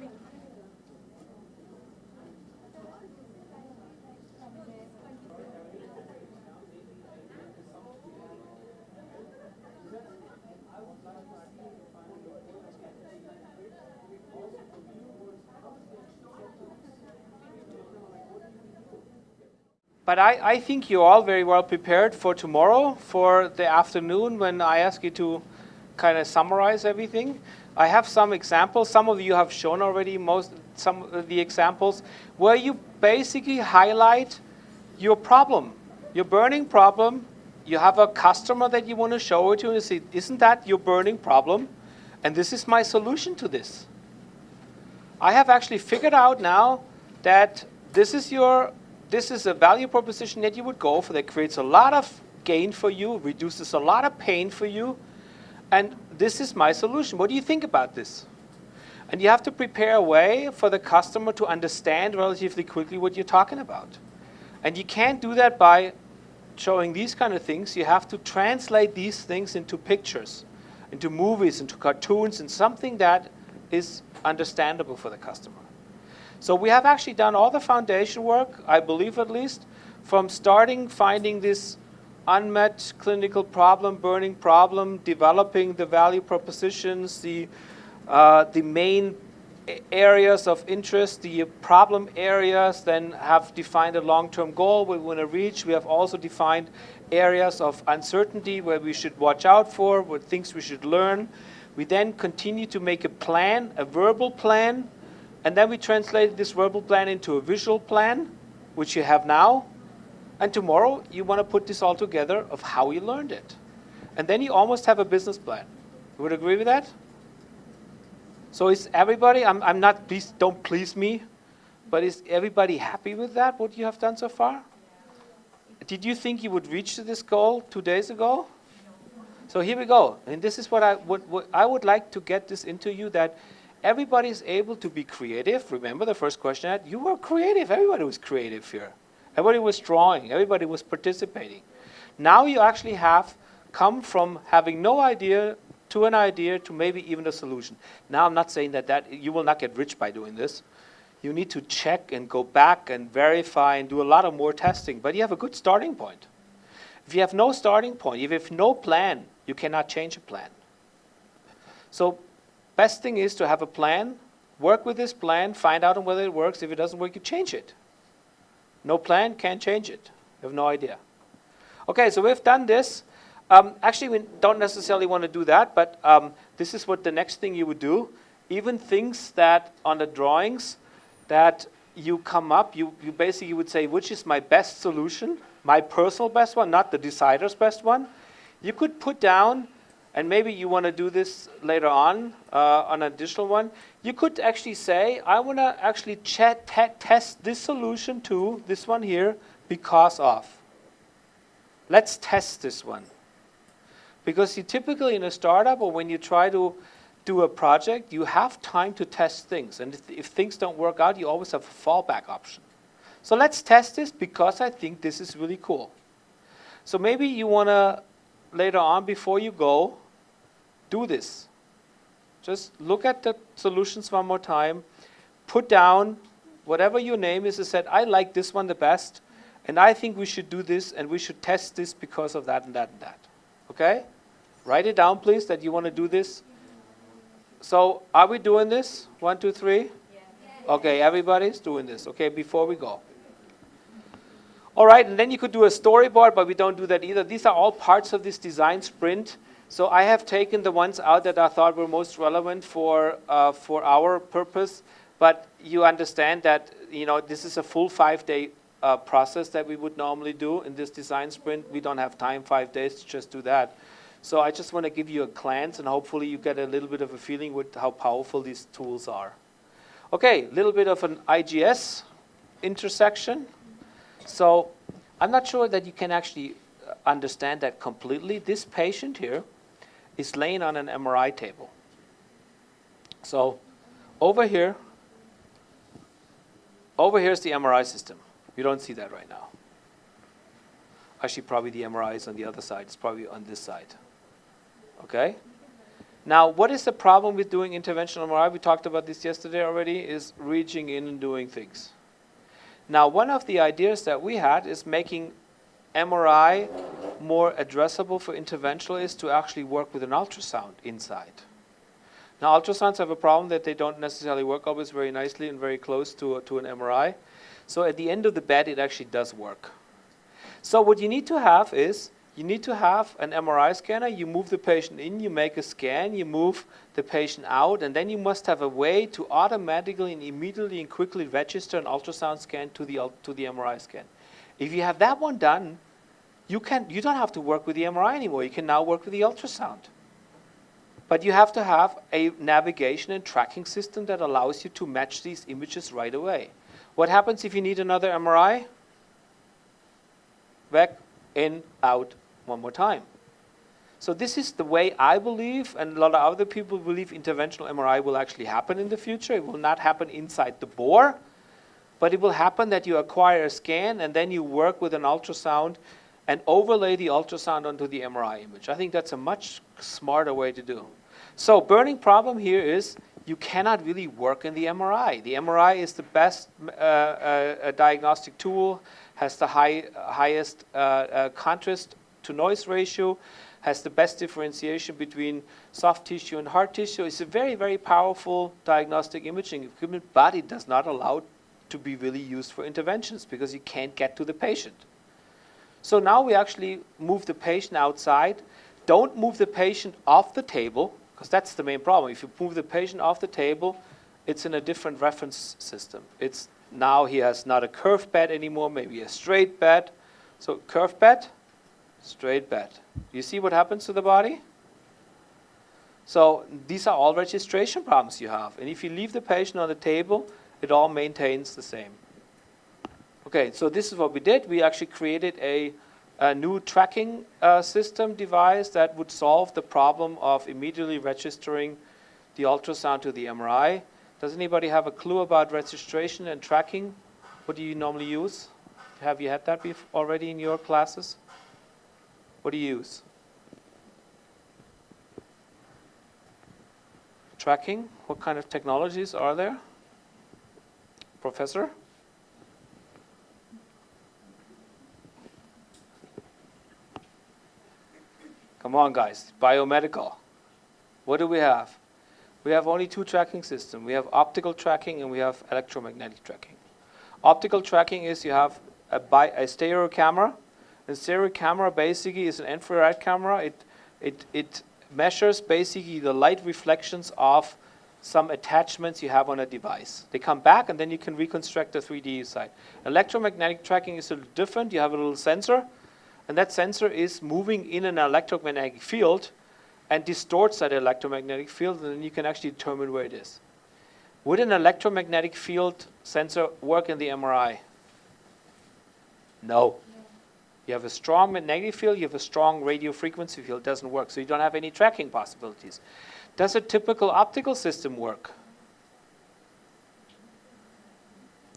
Speaker 1: But I think you're all very well prepared for tomorrow, for the afternoon when I ask you to kind of summarize everything. I have some examples. Some of you have shown already some of the examples where you basically highlight your problem, your burning problem. You have a customer that you want to show it to and you say, isn't that your burning problem? And this is my solution to this. I have actually figured out now that this is a value proposition that you would go for that creates a lot of gain for you, reduces a lot of pain for you, and this is my solution. What do you think about this? And you have to prepare a way for the customer to understand relatively quickly what you're talking about. And you can't do that by showing these kind of things. You have to translate these things into pictures, into movies, into cartoons, and something that is understandable for the customer. So we have actually done all the foundation work, I believe at least, from starting finding this unmet clinical problem, burning problem, developing the value propositions, the main areas of interest, the problem areas, then have defined a long-term goal we want to reach. We have also defined areas of uncertainty where we should watch out for, what things we should learn. We then continue to make a plan, a verbal plan, and then we translate this verbal plan into a visual plan, which you have now. And tomorrow, you want to put this all together of how you learned it. And then you almost have a business plan. You would agree with that? So is everybody, I'm not, please don't please me, but is everybody happy with that, what you have done so far? Did you think you would reach this goal 2 days ago? So here we go. And this is what I would like to get this into you, that everybody is able to be creative. Remember the first question I had? You were creative. Everybody was creative here. Everybody was drawing. Everybody was participating. Now you actually have come from having no idea to an idea to maybe even a solution. Now I'm not saying that you will not get rich by doing this. You need to check and go back and verify and do a lot of more testing. But you have a good starting point. If you have no starting point, if you have no plan, you cannot change a plan. So best thing is to have a plan, work with this plan, find out whether it works. If it doesn't work, you change it. No plan, can't change it. You have no idea. Okay, so we've done this. Actually, we don't necessarily want to do that, but this is what the next thing you would do. Even things that on the drawings that you come up, you basically would say, which is my best solution, my personal best one, not the decider's best one. You could put down, and maybe you want to do this later on an additional one. You could actually say, I want to actually test this solution to this one here because of. Let's test this one. Because you typically in a startup or when you try to do a project, you have time to test things. And if things don't work out, you always have a fallback option. So let's test this because I think this is really cool. So maybe you want to, later on before you go, do this. Just look at the solutions one more time. Put down whatever your name is and said, I like this one the best. And I think we should do this and we should test this because of that and that and that. Okay? Write it down, please, that you want to do this. So are we doing this? 1, 2, 3? Okay, everybody's doing this. Okay, before we go. All right, and then you could do a storyboard, but we don't do that either. These are all parts of this design sprint. So I have taken the ones out that I thought were most relevant for our purpose. But you understand that this is a full 5-day process that we would normally do in this design sprint. We don't have time, 5 days, to just do that. So I just want to give you a glance, and hopefully you get a little bit of a feeling with how powerful these tools are. Okay, a little bit of an IGS intersection. So I'm not sure that you can actually understand that completely. This patient here is laying on an MRI table. So over here is the MRI system. You don't see that right now. Actually, probably the MRI is on the other side. It's probably on this side. Okay? Now, what is the problem with doing interventional MRI? We talked about this yesterday already, is reaching in and doing things. Now, one of the ideas that we had is making MRI more addressable for interventionalists to actually work with an ultrasound inside. Now, ultrasounds have a problem that they don't necessarily work always very nicely and very close to an MRI. So at the end of the bed, it actually does work. So what you need to have is, you need to have an MRI scanner. You move the patient in, you make a scan, you move the patient out, and then you must have a way to automatically and immediately and quickly register an ultrasound scan to the MRI scan. If you have that one done, you don't have to work with the MRI anymore. You can now work with the ultrasound. But you have to have a navigation and tracking system that allows you to match these images right away. What happens if you need another MRI? Back, in, out, One more time. So this is the way I believe, and a lot of other people believe interventional MRI will actually happen in the future. It will not happen inside the bore, but it will happen that you acquire a scan and then you work with an ultrasound and overlay the ultrasound onto the MRI image. I think that's a much smarter way to do. So burning problem here is you cannot really work in the MRI. The MRI is the best diagnostic tool, has the highest contrast to noise ratio, has the best differentiation between soft tissue and hard tissue. It's a very, very powerful diagnostic imaging equipment, but it does not allow it to be really used for interventions because you can't get to the patient. So now we actually move the patient outside. Don't move the patient off the table, because that's the main problem. If you move the patient off the table, it's in a different reference system. It's now he has not a curved bed anymore, maybe a straight bed. So curved bed, straight bed. You see what happens to the body? So these are all registration problems you have. And if you leave the patient on the table, it all maintains the same. Okay, so this is what we did. We actually created a new tracking system device that would solve the problem of immediately registering the ultrasound to the MRI. Does anybody have a clue about registration and tracking? What do you normally use? Have you had that already in your classes? What do you use? Tracking? What kind of technologies are there? Professor? Come on, guys. Biomedical. What do we have? We have only two tracking systems. We have optical tracking and we have electromagnetic tracking. Optical tracking is you have a stereo camera. And stereo camera basically is an infrared camera. It measures basically the light reflections of some attachments you have on a device. They come back and then you can reconstruct the 3D side. Electromagnetic tracking is a little different. You have a little sensor, and that sensor is moving in an electromagnetic field and distorts that electromagnetic field, and then you can actually determine where it is. Would an electromagnetic field sensor work in the MRI? No. You have a strong magnetic field, you have a strong radio frequency field, it doesn't work, so you don't have any tracking possibilities. Does a typical optical system work?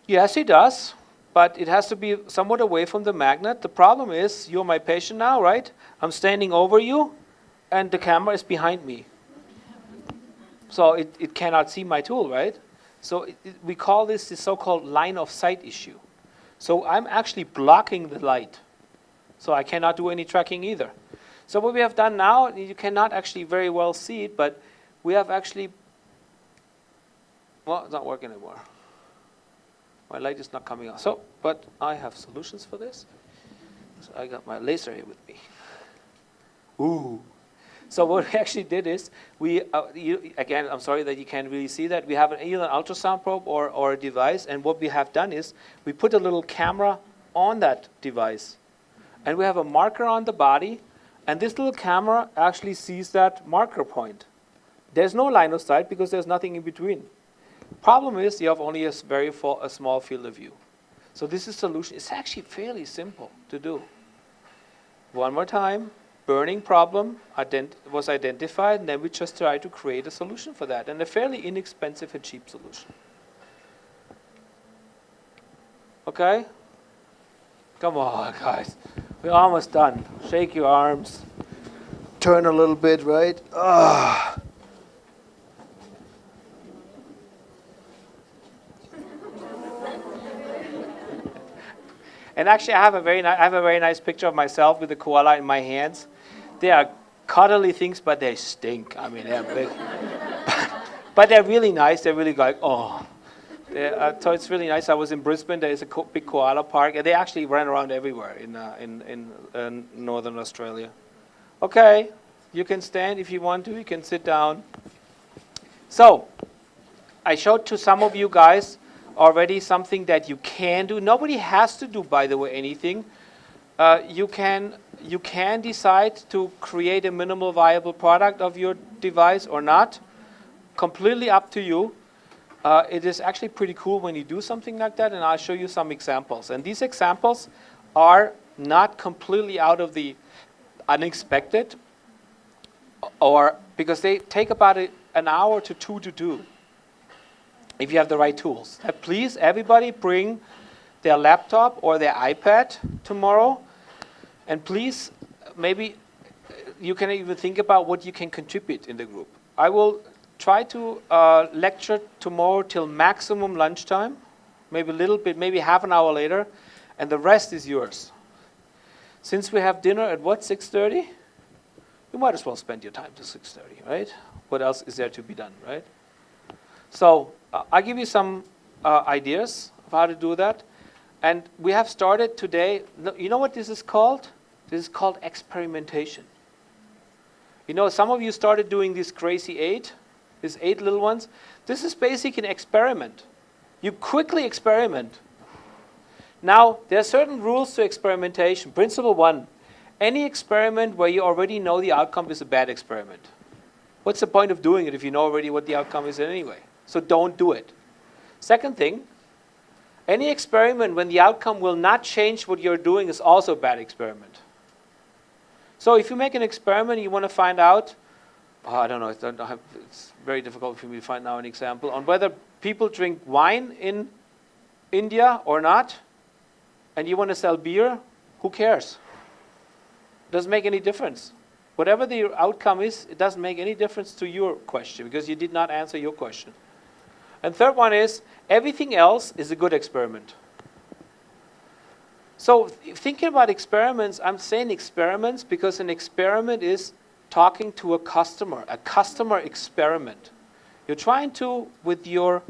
Speaker 1: Yes, it does, but it has to be somewhat away from the magnet. The problem is, you're my patient now, right? I'm standing over you, and the camera is behind me. So it cannot see my tool, right? So we call this the so-called line of sight issue. So I'm actually blocking the light. So I cannot do any tracking either. So what we have done now, you cannot actually very well see it, but we have actually, well, it's not working anymore. My light is not coming on. So, but I have solutions for this. So I got my laser here with me. Ooh. So what we actually did is, again, I'm sorry that you can't really see that. We have either an ultrasound probe or a device, and what we have done is, we put a little camera on that device. And we have a marker on the body, and this little camera actually sees that marker point. There's no line of sight because there's nothing in between. Problem is, you have only a small field of view. So this is solution. It's actually fairly simple to do. One more time. Burning problem was identified, and then we just try to create a solution for that, and a fairly inexpensive and cheap solution. Okay? Come on, guys. We're almost done. Shake your arms. Turn a little bit, right? Ah. And actually, I have a very nice picture of myself with the koala in my hands. They are cuddly things, but they stink. I mean, they're big. But they're really nice. They're really like, oh. So it's really nice. I was in Brisbane. There is a big koala park, and they actually run around everywhere in northern Australia. Okay, you can stand if you want to. You can sit down. So I showed to some of you guys already something that you can do. Nobody has to do, by the way, anything. You can decide to create a minimal viable product of your device or not. Completely up to you. It is actually pretty cool when you do something like that, and I'll show you some examples. And these examples are not completely out of the unexpected, or because they take about an hour to two to do, if you have the right tools. Please, everybody bring their laptop or their iPad tomorrow, and please, maybe you can even think about what you can contribute in the group. I will try to lecture tomorrow till maximum lunchtime, maybe a little bit, maybe half an hour later, and the rest is yours. Since we have dinner at what, 6:30? You might as well spend your time till 6:30, right? What else is there to be done, right? So I'll give you some ideas of how to do that. And we have started today. You know what this is called? This is called experimentation. You know, some of you started doing these crazy 8, these 8 little ones. This is basically an experiment. You quickly experiment. Now, there are certain rules to experimentation. Principle 1, any experiment where you already know the outcome is a bad experiment. What's the point of doing it if you know already what the outcome is anyway? So don't do it. Second thing, any experiment when the outcome will not change what you're doing is also a bad experiment. So if you make an experiment, you want to find out, I don't know, it's very difficult for me to find now an example, on whether people drink wine in India or not, and you want to sell beer, who cares? It doesn't make any difference. Whatever the outcome is, it doesn't make any difference to your question because you did not answer your question. And third one is, everything else is a good experiment. So thinking about experiments, I'm saying experiments because an experiment is talking to a customer experiment. You're trying to, with your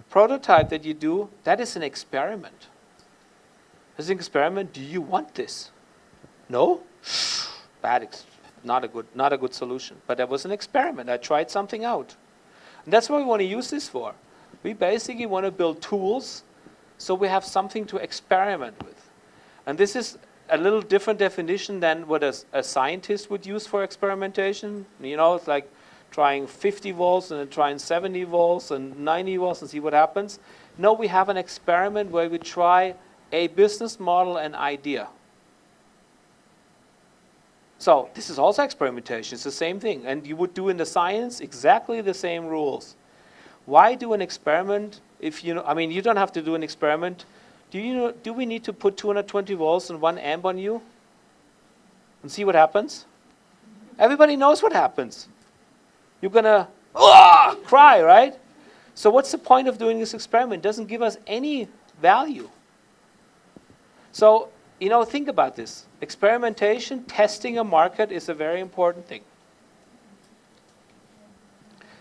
Speaker 1: prototype that you do, that is an experiment. As an experiment, do you want this? No? Not a good solution. But that was an experiment. I tried something out. And that's what we want to use this for. We basically want to build tools so we have something to experiment with. And this is a little different definition than what a scientist would use for experimentation. You know, it's like trying 50 volts and then trying 70 volts and 90 volts and see what happens. No, we have an experiment where we try a business model and idea. So this is also experimentation. It's the same thing. And you would do in the science exactly the same rules. Why do an experiment if you know, I mean, you don't have to do an experiment. Do we need to put 220 volts and 1 amp on you and see what happens? Everybody knows what happens. You're going to cry, right? So what's the point of doing this experiment? It doesn't give us any value. So, you know, think about this. Experimentation, testing a market is a very important thing.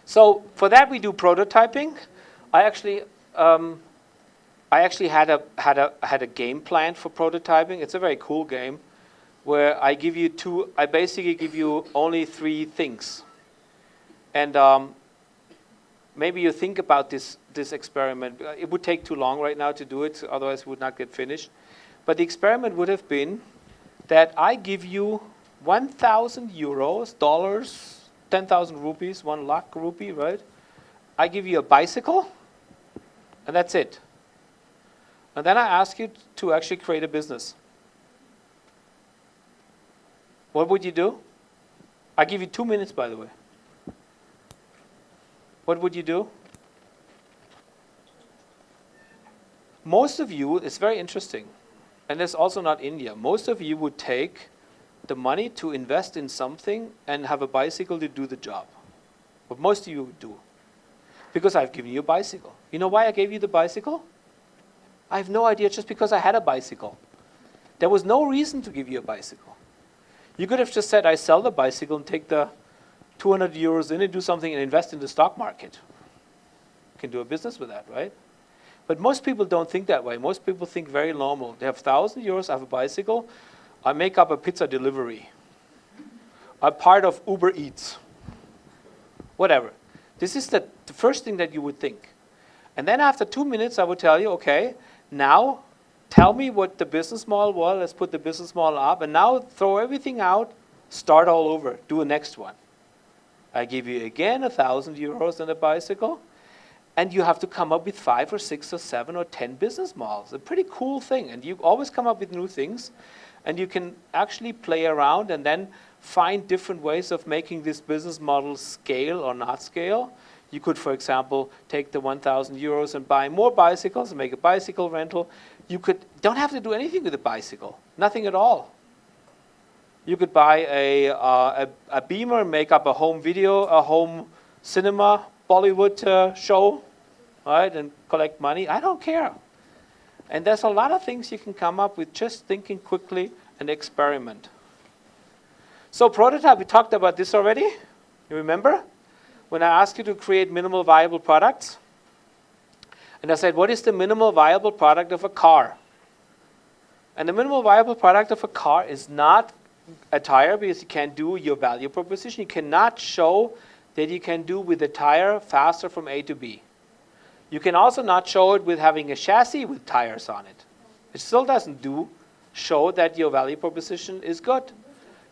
Speaker 1: So for that we do prototyping. I actually had a game plan for prototyping. It's a very cool game where I basically give you only 3 things. And maybe you think about this experiment. It would take too long right now to do it, otherwise it would not get finished. But the experiment would have been that I give you 1,000 euros, dollars, 10,000 rupees, 1 lakh rupee, right? I give you a bicycle, and that's it. And then I ask you to actually create a business. What would you do? I give you 2 minutes, by the way. What would you do? Most of you, it's very interesting, and it's also not India. Most of you would take the money to invest in something and have a bicycle to do the job. What most of you would do. Because I've given you a bicycle. You know why I gave you the bicycle? I have no idea, just because I had a bicycle. There was no reason to give you a bicycle. You could have just said, I sell the bicycle and take the 200 euros in and do something and invest in the stock market. You can do a business with that, right? But most people don't think that way. Most people think very normal. They have 1,000 euros, I have a bicycle, I make up a pizza delivery. I'm part of Uber Eats. Whatever. This is the first thing that you would think. And then after 2 minutes, I would tell you, okay, now tell me what the business model was. Let's put the business model up. And now throw everything out, start all over, do a next one. I give you again 1,000 euros and a bicycle. And you have to come up with 5 or 6 or 7 or 10 business models. A pretty cool thing. And you always come up with new things. And you can actually play around and then find different ways of making this business model scale or not scale. You could, for example, take the 1,000 euros and buy more bicycles and make a bicycle rental. You don't have to do anything with a bicycle, nothing at all. You could buy a Beamer and make up a home video, a home cinema, Bollywood show, right, and collect money. I don't care. And there's a lot of things you can come up with just thinking quickly and experiment. So prototype, we talked about this already. You remember? When I asked you to create minimal viable products. And I said, what is the minimal viable product of a car? And the minimal viable product of a car is not a tire, because you can't do your value proposition. You cannot show that you can do with a tire faster from A to B. You can also not show it with having a chassis with tires on it. It still doesn't show that your value proposition is good.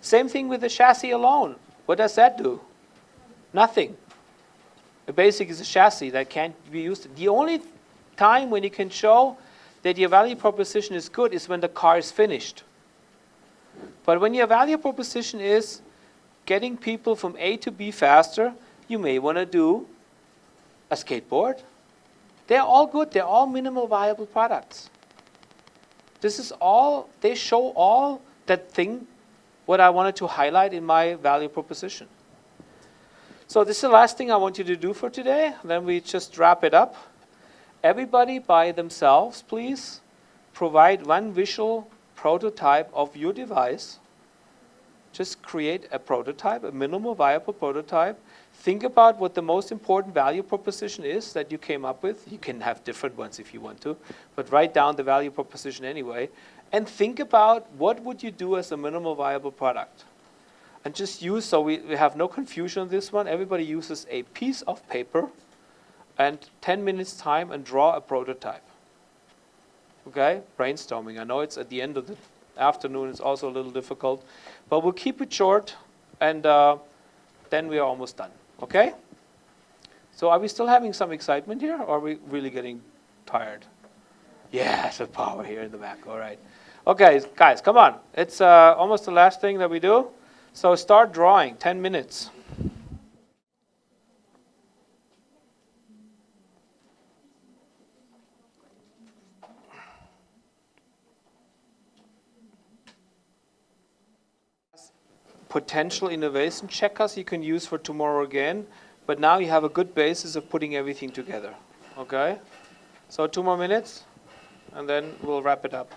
Speaker 1: Same thing with the chassis alone. What does that do? Nothing. A basic is a chassis that can't be used. The only time when you can show that your value proposition is good is when the car is finished. But when your value proposition is getting people from A to B faster, you may want to do a skateboard. They're all good. They're all minimal viable products. This is all, they show all that thing, what I wanted to highlight in my value proposition. So this is the last thing I want you to do for today. Then we just wrap it up. Everybody by themselves, please, provide one visual prototype of your device. Just create a prototype, a minimal viable prototype. Think about what the most important value proposition is that you came up with. You can have different ones if you want to, but write down the value proposition anyway. And think about what would you do as a minimal viable product. And just use, so we have no confusion on this one, everybody uses a piece of paper and 10 minutes time and draw a prototype. Okay, brainstorming. I know it's at the end of the afternoon, it's also a little difficult, but we'll keep it short and then we are almost done. Okay? So are we still having some excitement here, or are we really getting tired? Yeah, some power here in the back. All right. Okay, guys, come on. It's almost the last thing that we do. So start drawing, 10 minutes. Potential innovation checkers you can use for tomorrow again, but now you have a good basis of putting everything together. Okay? So 2 more minutes, and then we'll wrap it up.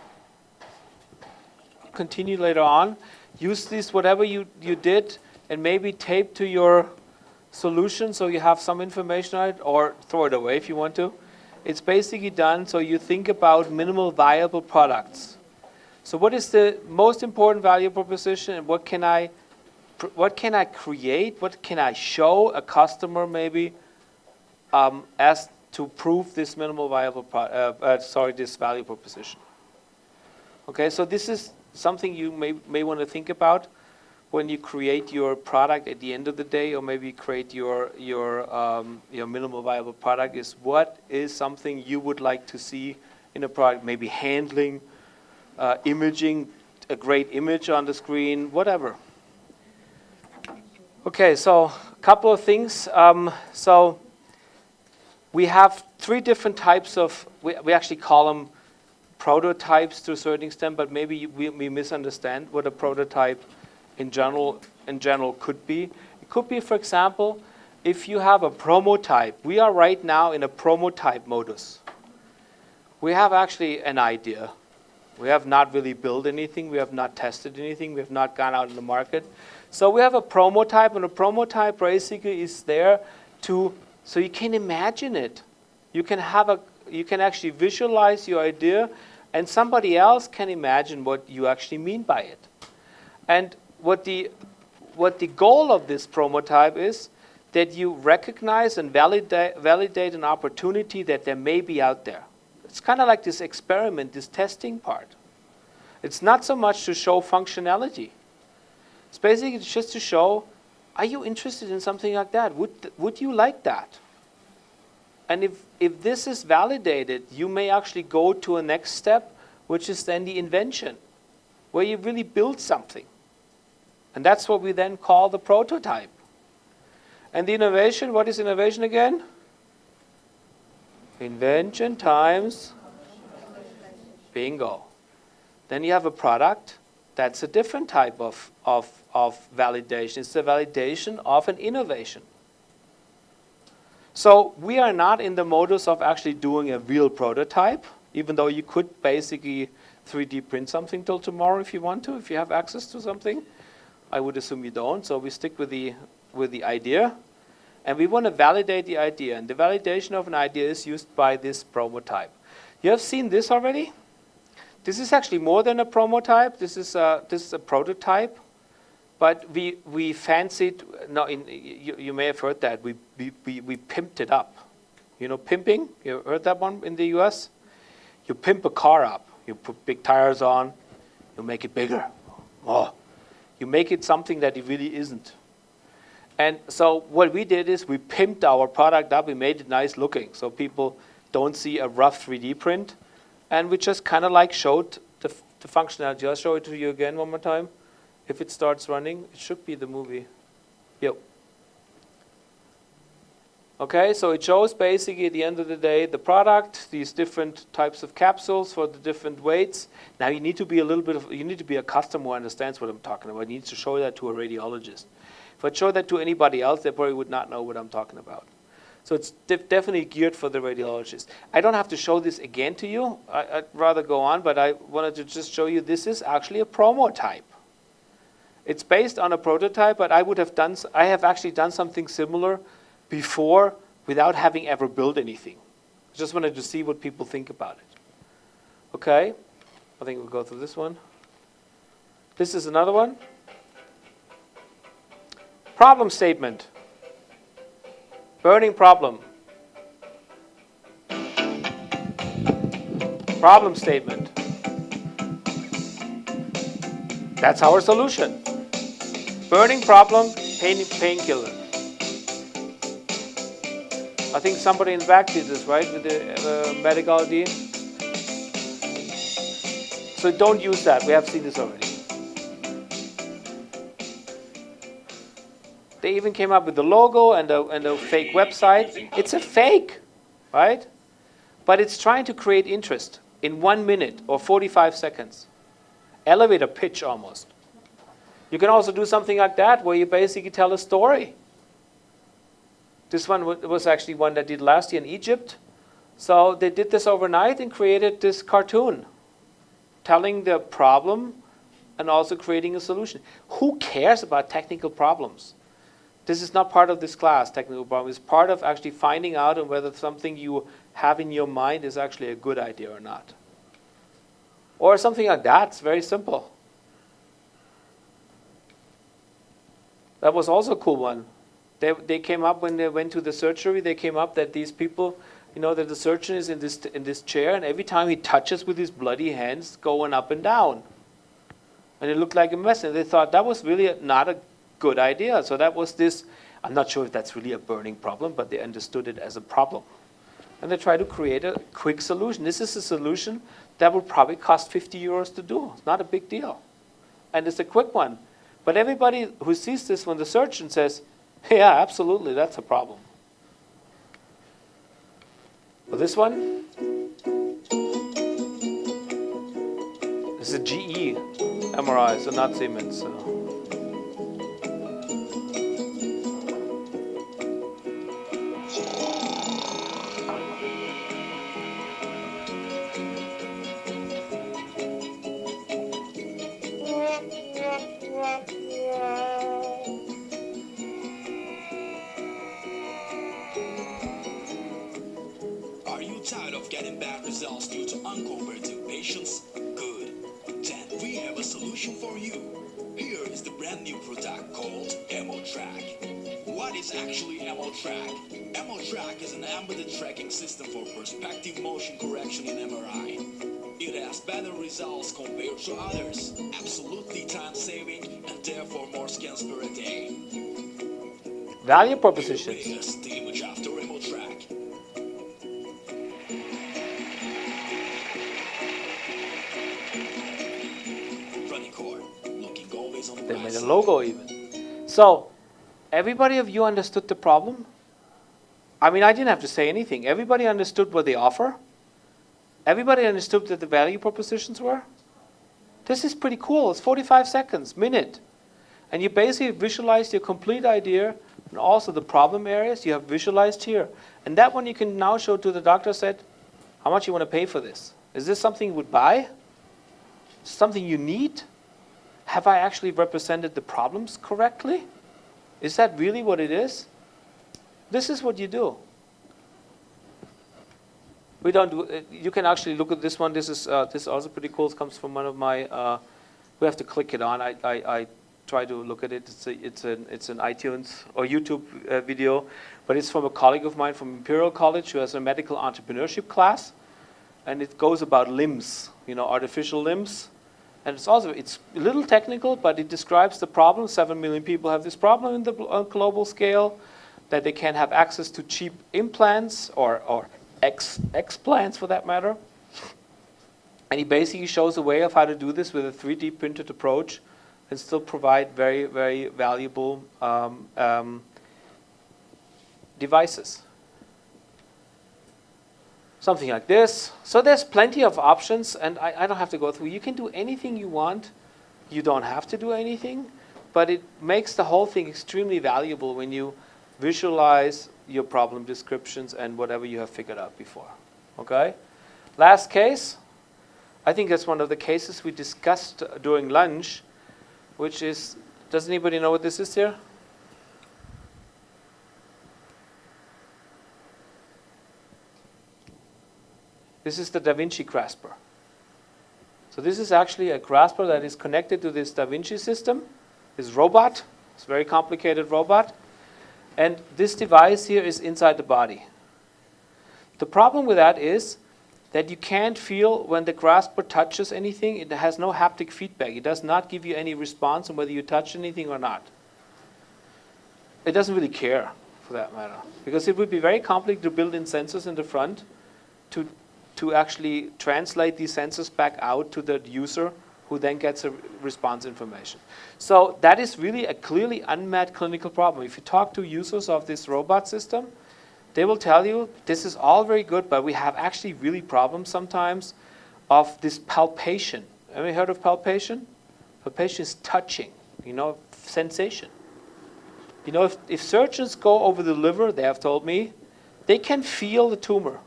Speaker 1: Continue later on. Use this, whatever you did, and maybe tape to your solution so you have some information on it, or throw it away if you want to. It's basically done so you think about minimal viable products. So what is the most important value proposition, and what can I create, what can I show a customer maybe as to prove this minimal viable this value proposition. Okay, so this is something you may want to think about when you create your product at the end of the day, or maybe create your minimal viable product, is what is something you would like to see in a product, maybe handling, imaging, a great image on the screen, whatever. Okay, so a couple of things. So we have 3 different types of, we actually call them prototypes to a certain extent, but maybe we misunderstand what a prototype in general could be. It could be, for example, if you have a prototype. We are right now in a prototype modus. We have actually an idea. We have not really built anything. We have not tested anything. We have not gone out in the market. So we have a prototype, and a prototype basically is there so you can imagine it. You can actually visualize your idea, and somebody else can imagine what you actually mean by it. And what the goal of this prototype is that you recognize and validate an opportunity that there may be out there. It's kind of like this experiment, this testing part. It's not so much to show functionality. It's basically just to show, are you interested in something like that? Would you like that? And if this is validated, you may actually go to a next step, which is then the invention. where you really build something. And that's what we then call the prototype. And the innovation, what is innovation again? Invention times bingo. Then you have a product that's a different type of validation. It's the validation of an innovation. So we are not in the modus of actually doing a real prototype, even though you could basically 3D print something till tomorrow if you want to, if you have access to something. I would assume you don't, so we stick with the idea. And we want to validate the idea. And the validation of an idea is used by this prototype. You have seen this already? This is actually more than a prototype. This is a prototype. But we fancied, no, you may have heard that. We pimped it up. You know pimping? You heard that one in the US? You pimp a car up. You put big tires on. You make it bigger. Oh. You make it something that it really isn't. And so what we did is we pimped our product up. We made it nice looking so people don't see a rough 3D print. And we just kind of like showed the functionality. I'll show it to you again one more time. If it starts running, it should be the movie. Yep. Okay, so it shows basically at the end of the day the product, these different types of capsules for the different weights. Now you need to be you need to be a customer who understands what I'm talking about. You need to show that to a radiologist. If I show that to anybody else, they probably would not know what I'm talking about. So it's definitely geared for the radiologist. I don't have to show this again to you. I'd rather go on, but I wanted to just show you this is actually a prototype. It's based on a prototype, but I have actually done something similar before without having ever built anything. I just wanted to see what people think about it. Okay, I think we'll go through this one. This is another one. Problem statement. Burning problem. Problem statement. That's our solution. Burning problem, painkiller. I think somebody in the back did this, right, with the medical ID? So don't use that. We have seen this already. They even came up with the logo and a fake website. It's a fake, right? But it's trying to create interest in 1 minute or 45 seconds. Elevator pitch almost. You can also do something like that where you basically tell a story. This one was actually one that did last year in Egypt. So they did this overnight and created this cartoon telling the problem and also creating a solution. Who cares about technical problems? This is not part of this class, technical problem. It's part of actually finding out on whether something you have in your mind is actually a good idea or not. Or something like that. It's very simple. That was also a cool one. They came up when they went to the surgery, they came up that these people, that the surgeon is in this chair, and every time he touches with his bloody hands going up and down. And it looked like a mess. And they thought that was really not a good idea. So that was this, I'm not sure if that's really a burning problem, but they understood it as a problem. And they tried to create a quick solution. This is a solution that would probably cost 50 euros to do. It's not a big deal. And it's a quick one. But everybody who sees this, when the surgeon says, yeah, absolutely, that's a problem. Well, this one, this is a GE MRI, so not Siemens. So.
Speaker 4: Tired of getting bad results due to uncooperative patients? Good. Then we have a solution for you. Here is the brand new product called ML-Track. What is actually ML-Track? ML-Track is an embedded tracking system for perspective motion correction in MRI. It has better results compared to others, absolutely time-saving, and therefore more scans per day.
Speaker 1: Value propositions.
Speaker 4: Here is the image after ML-Track.
Speaker 1: They made a logo even. So, everybody of you understood the problem? I mean, I didn't have to say anything. Everybody understood what they offer? Everybody understood what the value propositions were? This is pretty cool. It's 45 seconds, minute. And you basically visualized your complete idea and also the problem areas you have visualized here. And that one you can now show to the doctor, said, how much you want to pay for this? Is this something you would buy? Something you need? Have I actually represented the problems correctly? Is that really what it is? This is what you do. We don't do. You can actually look at this one. This is also pretty cool. It comes from one of my. We have to click it on. I try to look at it. It's an iTunes or YouTube video, but it's from a colleague of mine from Imperial College who has a medical entrepreneurship class, and it goes about limbs. Artificial limbs. And it's a little technical, but it describes the problem. 7 million people have this problem on global scale, that they can't have access to cheap implants or explants for that matter. And he basically shows a way of how to do this with a 3D printed approach and still provide very, very valuable devices. Something like this. So there's plenty of options, and I don't have to go through. You can do anything you want. You don't have to do anything, but it makes the whole thing extremely valuable when you visualize your problem descriptions and whatever you have figured out before. Okay? Last case. I think that's one of the cases we discussed during lunch, which is, does anybody know what this is here? This is the Davinci Grasper. So this is actually a grasper that is connected to this Davinci system, this robot. It's a very complicated robot. And this device here is inside the body. The problem with that is that you can't feel when the grasper touches anything. It has no haptic feedback. It does not give you any response on whether you touch anything or not. It doesn't really care, for that matter, because it would be very complicated to build in sensors in the front to actually translate these sensors back out to the user, who then gets a response information. So that is really a clearly unmet clinical problem. If you talk to users of this robot system, they will tell you this is all very good, but we have actually really problems sometimes of this palpation. Have you heard of palpation? Palpation is touching, sensation. If surgeons go over the liver, they have told me, they can feel the tumor.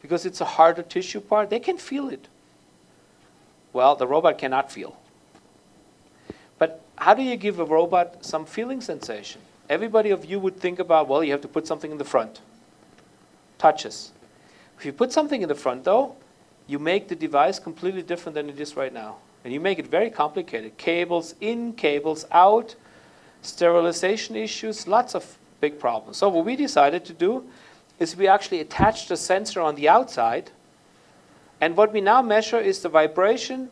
Speaker 1: Because it's a harder tissue part, they can feel it. Well, the robot cannot feel. But how do you give a robot some feeling sensation? Everybody of you would think about, well, you have to put something in the front. Touches. If you put something in the front, though, you make the device completely different than it is right now. And you make it very complicated. Cables in, cables out, sterilization issues, lots of big problems. So what we decided to do is we actually attached a sensor on the outside, and what we now measure is the vibration.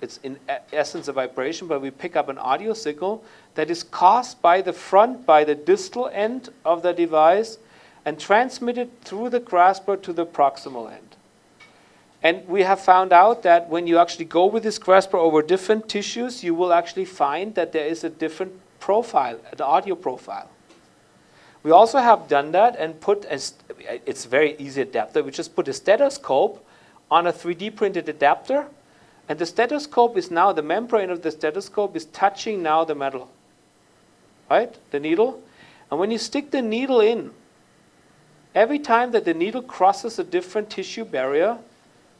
Speaker 1: It's in essence a vibration, but we pick up an audio signal that is caused by the distal end of the device and transmitted through the grasper to the proximal end. And we have found out that when you actually go with this grasper over different tissues, you will actually find that there is a different profile, an audio profile. We also have done that and it's a very easy adapter. We just put a stethoscope on a 3D printed adapter, and the stethoscope is now, the membrane of the stethoscope is touching now the metal, right? The needle. And when you stick the needle in, every time that the needle crosses a different tissue barrier,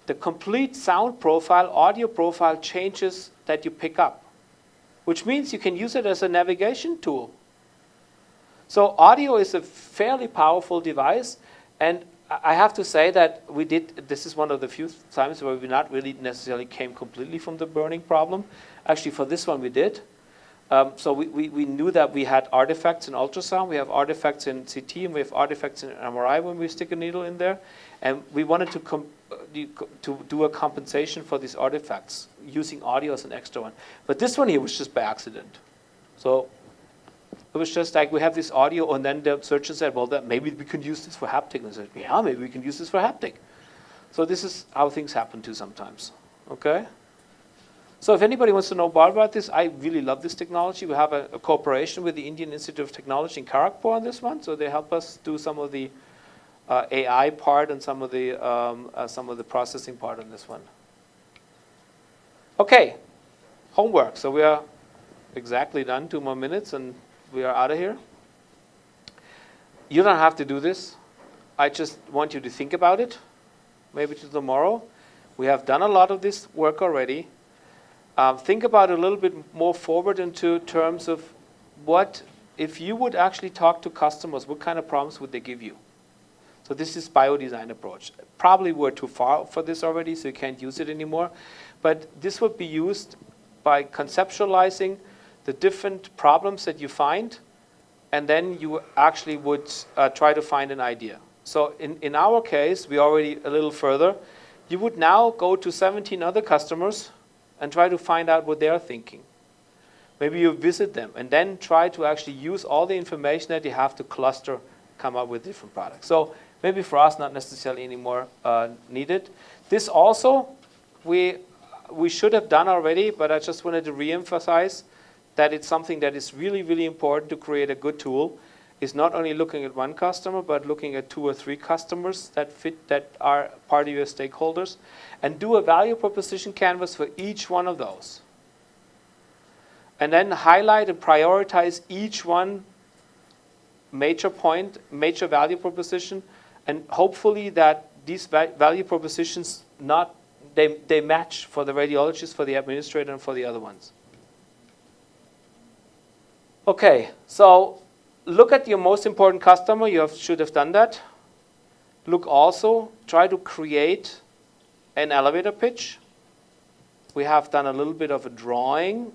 Speaker 1: the complete sound profile, audio profile changes that you pick up, which means you can use it as a navigation tool. So audio is a fairly powerful device, and I have to say that this is one of the few times where we not really necessarily came completely from the burning problem. Actually, for this one we did. So we knew that we had artifacts in ultrasound, we have artifacts in CT, and we have artifacts in MRI when we stick a needle in there. And we wanted to do a compensation for these artifacts using audio as an extra one. But this one here was just by accident. So it was just like we have this audio, and then the surgeon said, well, maybe we can use this for haptic. And I said, yeah, maybe we can use this for haptic. So this is how things happen too sometimes. Okay? So if anybody wants to know more about this, I really love this technology. We have a cooperation with the Indian Institute of Technology in Kharagpur on this one, so they help us do some of the AI part and some of the processing part on this one. Okay, homework. So we are exactly done, 2 more minutes, and we are out of here. You don't have to do this. I just want you to think about it, maybe to tomorrow. We have done a lot of this work already. Think about it a little bit more forward into terms of what, if you would actually talk to customers, what kind of problems would they give you? So this is Biodesign Approach. Probably we're too far for this already, so you can't use it anymore. But this would be used by conceptualizing the different problems that you find, and then you actually would try to find an idea. So in our case, we already a little further. You would now go to 17 other customers and try to find out what they're thinking. Maybe you visit them and then try to actually use all the information that you have to cluster, come up with different products. So maybe for us, not necessarily anymore needed. This also, we should have done already, but I just wanted to reemphasize that it's something that is really, really important to create a good tool. Is not only looking at one customer, but looking at 2 or 3 customers that are part of your stakeholders, and do a value proposition canvas for each one of those. And then highlight and prioritize each one major point, major value proposition, and hopefully that these value propositions they match for the radiologist, for the administrator, and for the other ones. Okay, so look at your most important customer. You should have done that. Look also, try to create an elevator pitch. We have done a little bit of a drawing,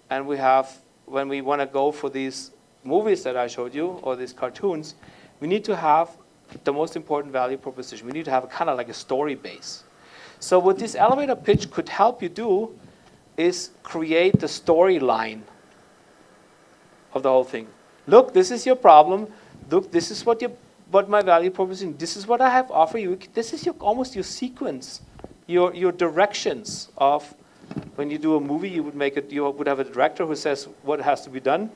Speaker 1: and we have, when we want to go for these movies that I showed you, or these cartoons, we need to have the most important value proposition. We need to have kind of like a story base. So what this elevator pitch could help you do is create the storyline of the whole thing. Look, this is your problem. Look, this is what my value proposition. This is what I have offer you. This is almost your sequence, your directions of when you do a movie. You would have a director who says what has to be done,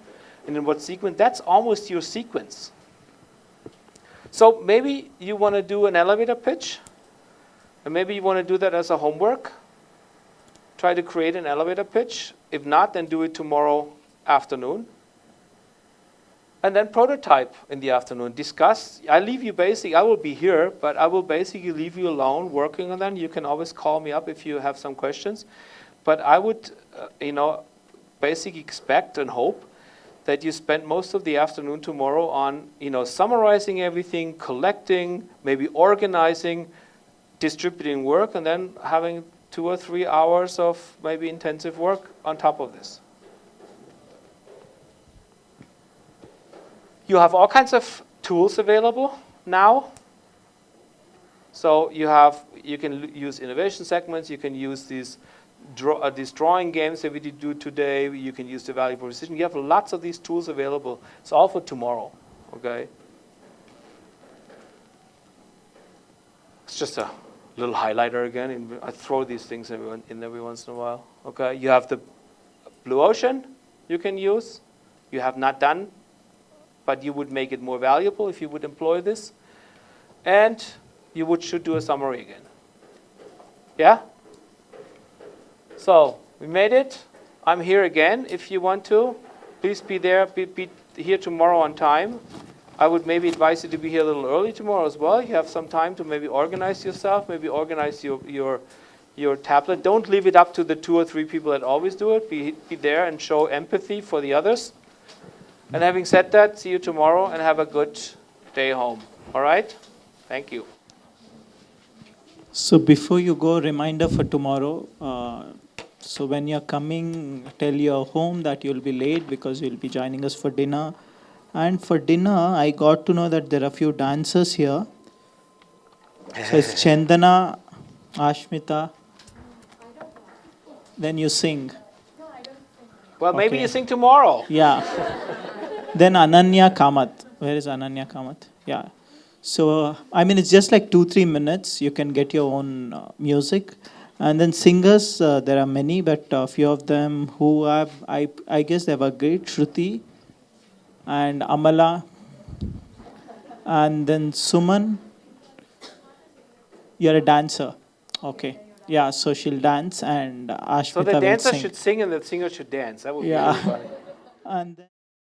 Speaker 1: and in what sequence. That's almost your sequence. So maybe you want to do an elevator pitch, and maybe you want to do that as a homework. Try to create an elevator pitch. If not, then do it tomorrow afternoon. And then prototype in the afternoon. Discuss. I leave you I will be here, but I will basically leave you alone working on that. You can always call me up if you have some questions. But I would, basically expect and hope that you spend most of the afternoon tomorrow on, summarizing everything, collecting, maybe organizing, distributing work, and then having 2 or 3 hours of maybe intensive work on top of this. You have all kinds of tools available now. So you can use innovation segments. You can use these drawing games that we did do today. You can use the value proposition. You have lots of these tools available. It's all for tomorrow. Okay. It's just a little highlighter again. And I throw these things in every once in a while. Okay. You have the blue ocean you can use. You have not done, but you would make it more valuable if you would employ this. And you should do a summary again. Yeah? So, we made it. I'm here again if you want to. Please be there, be here tomorrow on time. I would maybe advise you to be here a little early tomorrow as well. You have some time to maybe organize yourself, maybe organize your tablet. Don't leave it up to the 2 or 3 people that always do it. Be there and show empathy for the others. And having said that, see you tomorrow and have a good day home. All right? Thank you.
Speaker 5: So before you go, reminder for tomorrow. So when you're coming, tell your home that you'll be late because you'll be joining us for dinner. And for dinner, I got to know that there are a few dancers here. So it's Chandana, Ashmita. Then you sing.
Speaker 1: Well, maybe
Speaker 5: Okay.
Speaker 1: you sing tomorrow.
Speaker 5: Yeah. Then Ananya Kamath. Where is Ananya Kamath? Yeah. So, it's just like 2-3 minutes. You can get your own music. And then singers, there are many, but a few of them who have, I guess they were great, Shruti and Amala, and then Suman. You're a dancer. Okay. Yeah, so she'll dance and
Speaker 1: So the
Speaker 5: Ashmita will
Speaker 1: dancer
Speaker 5: sing.
Speaker 1: should sing and the singer should dance. That would be
Speaker 5: Yeah.
Speaker 1: really funny.
Speaker 5: And then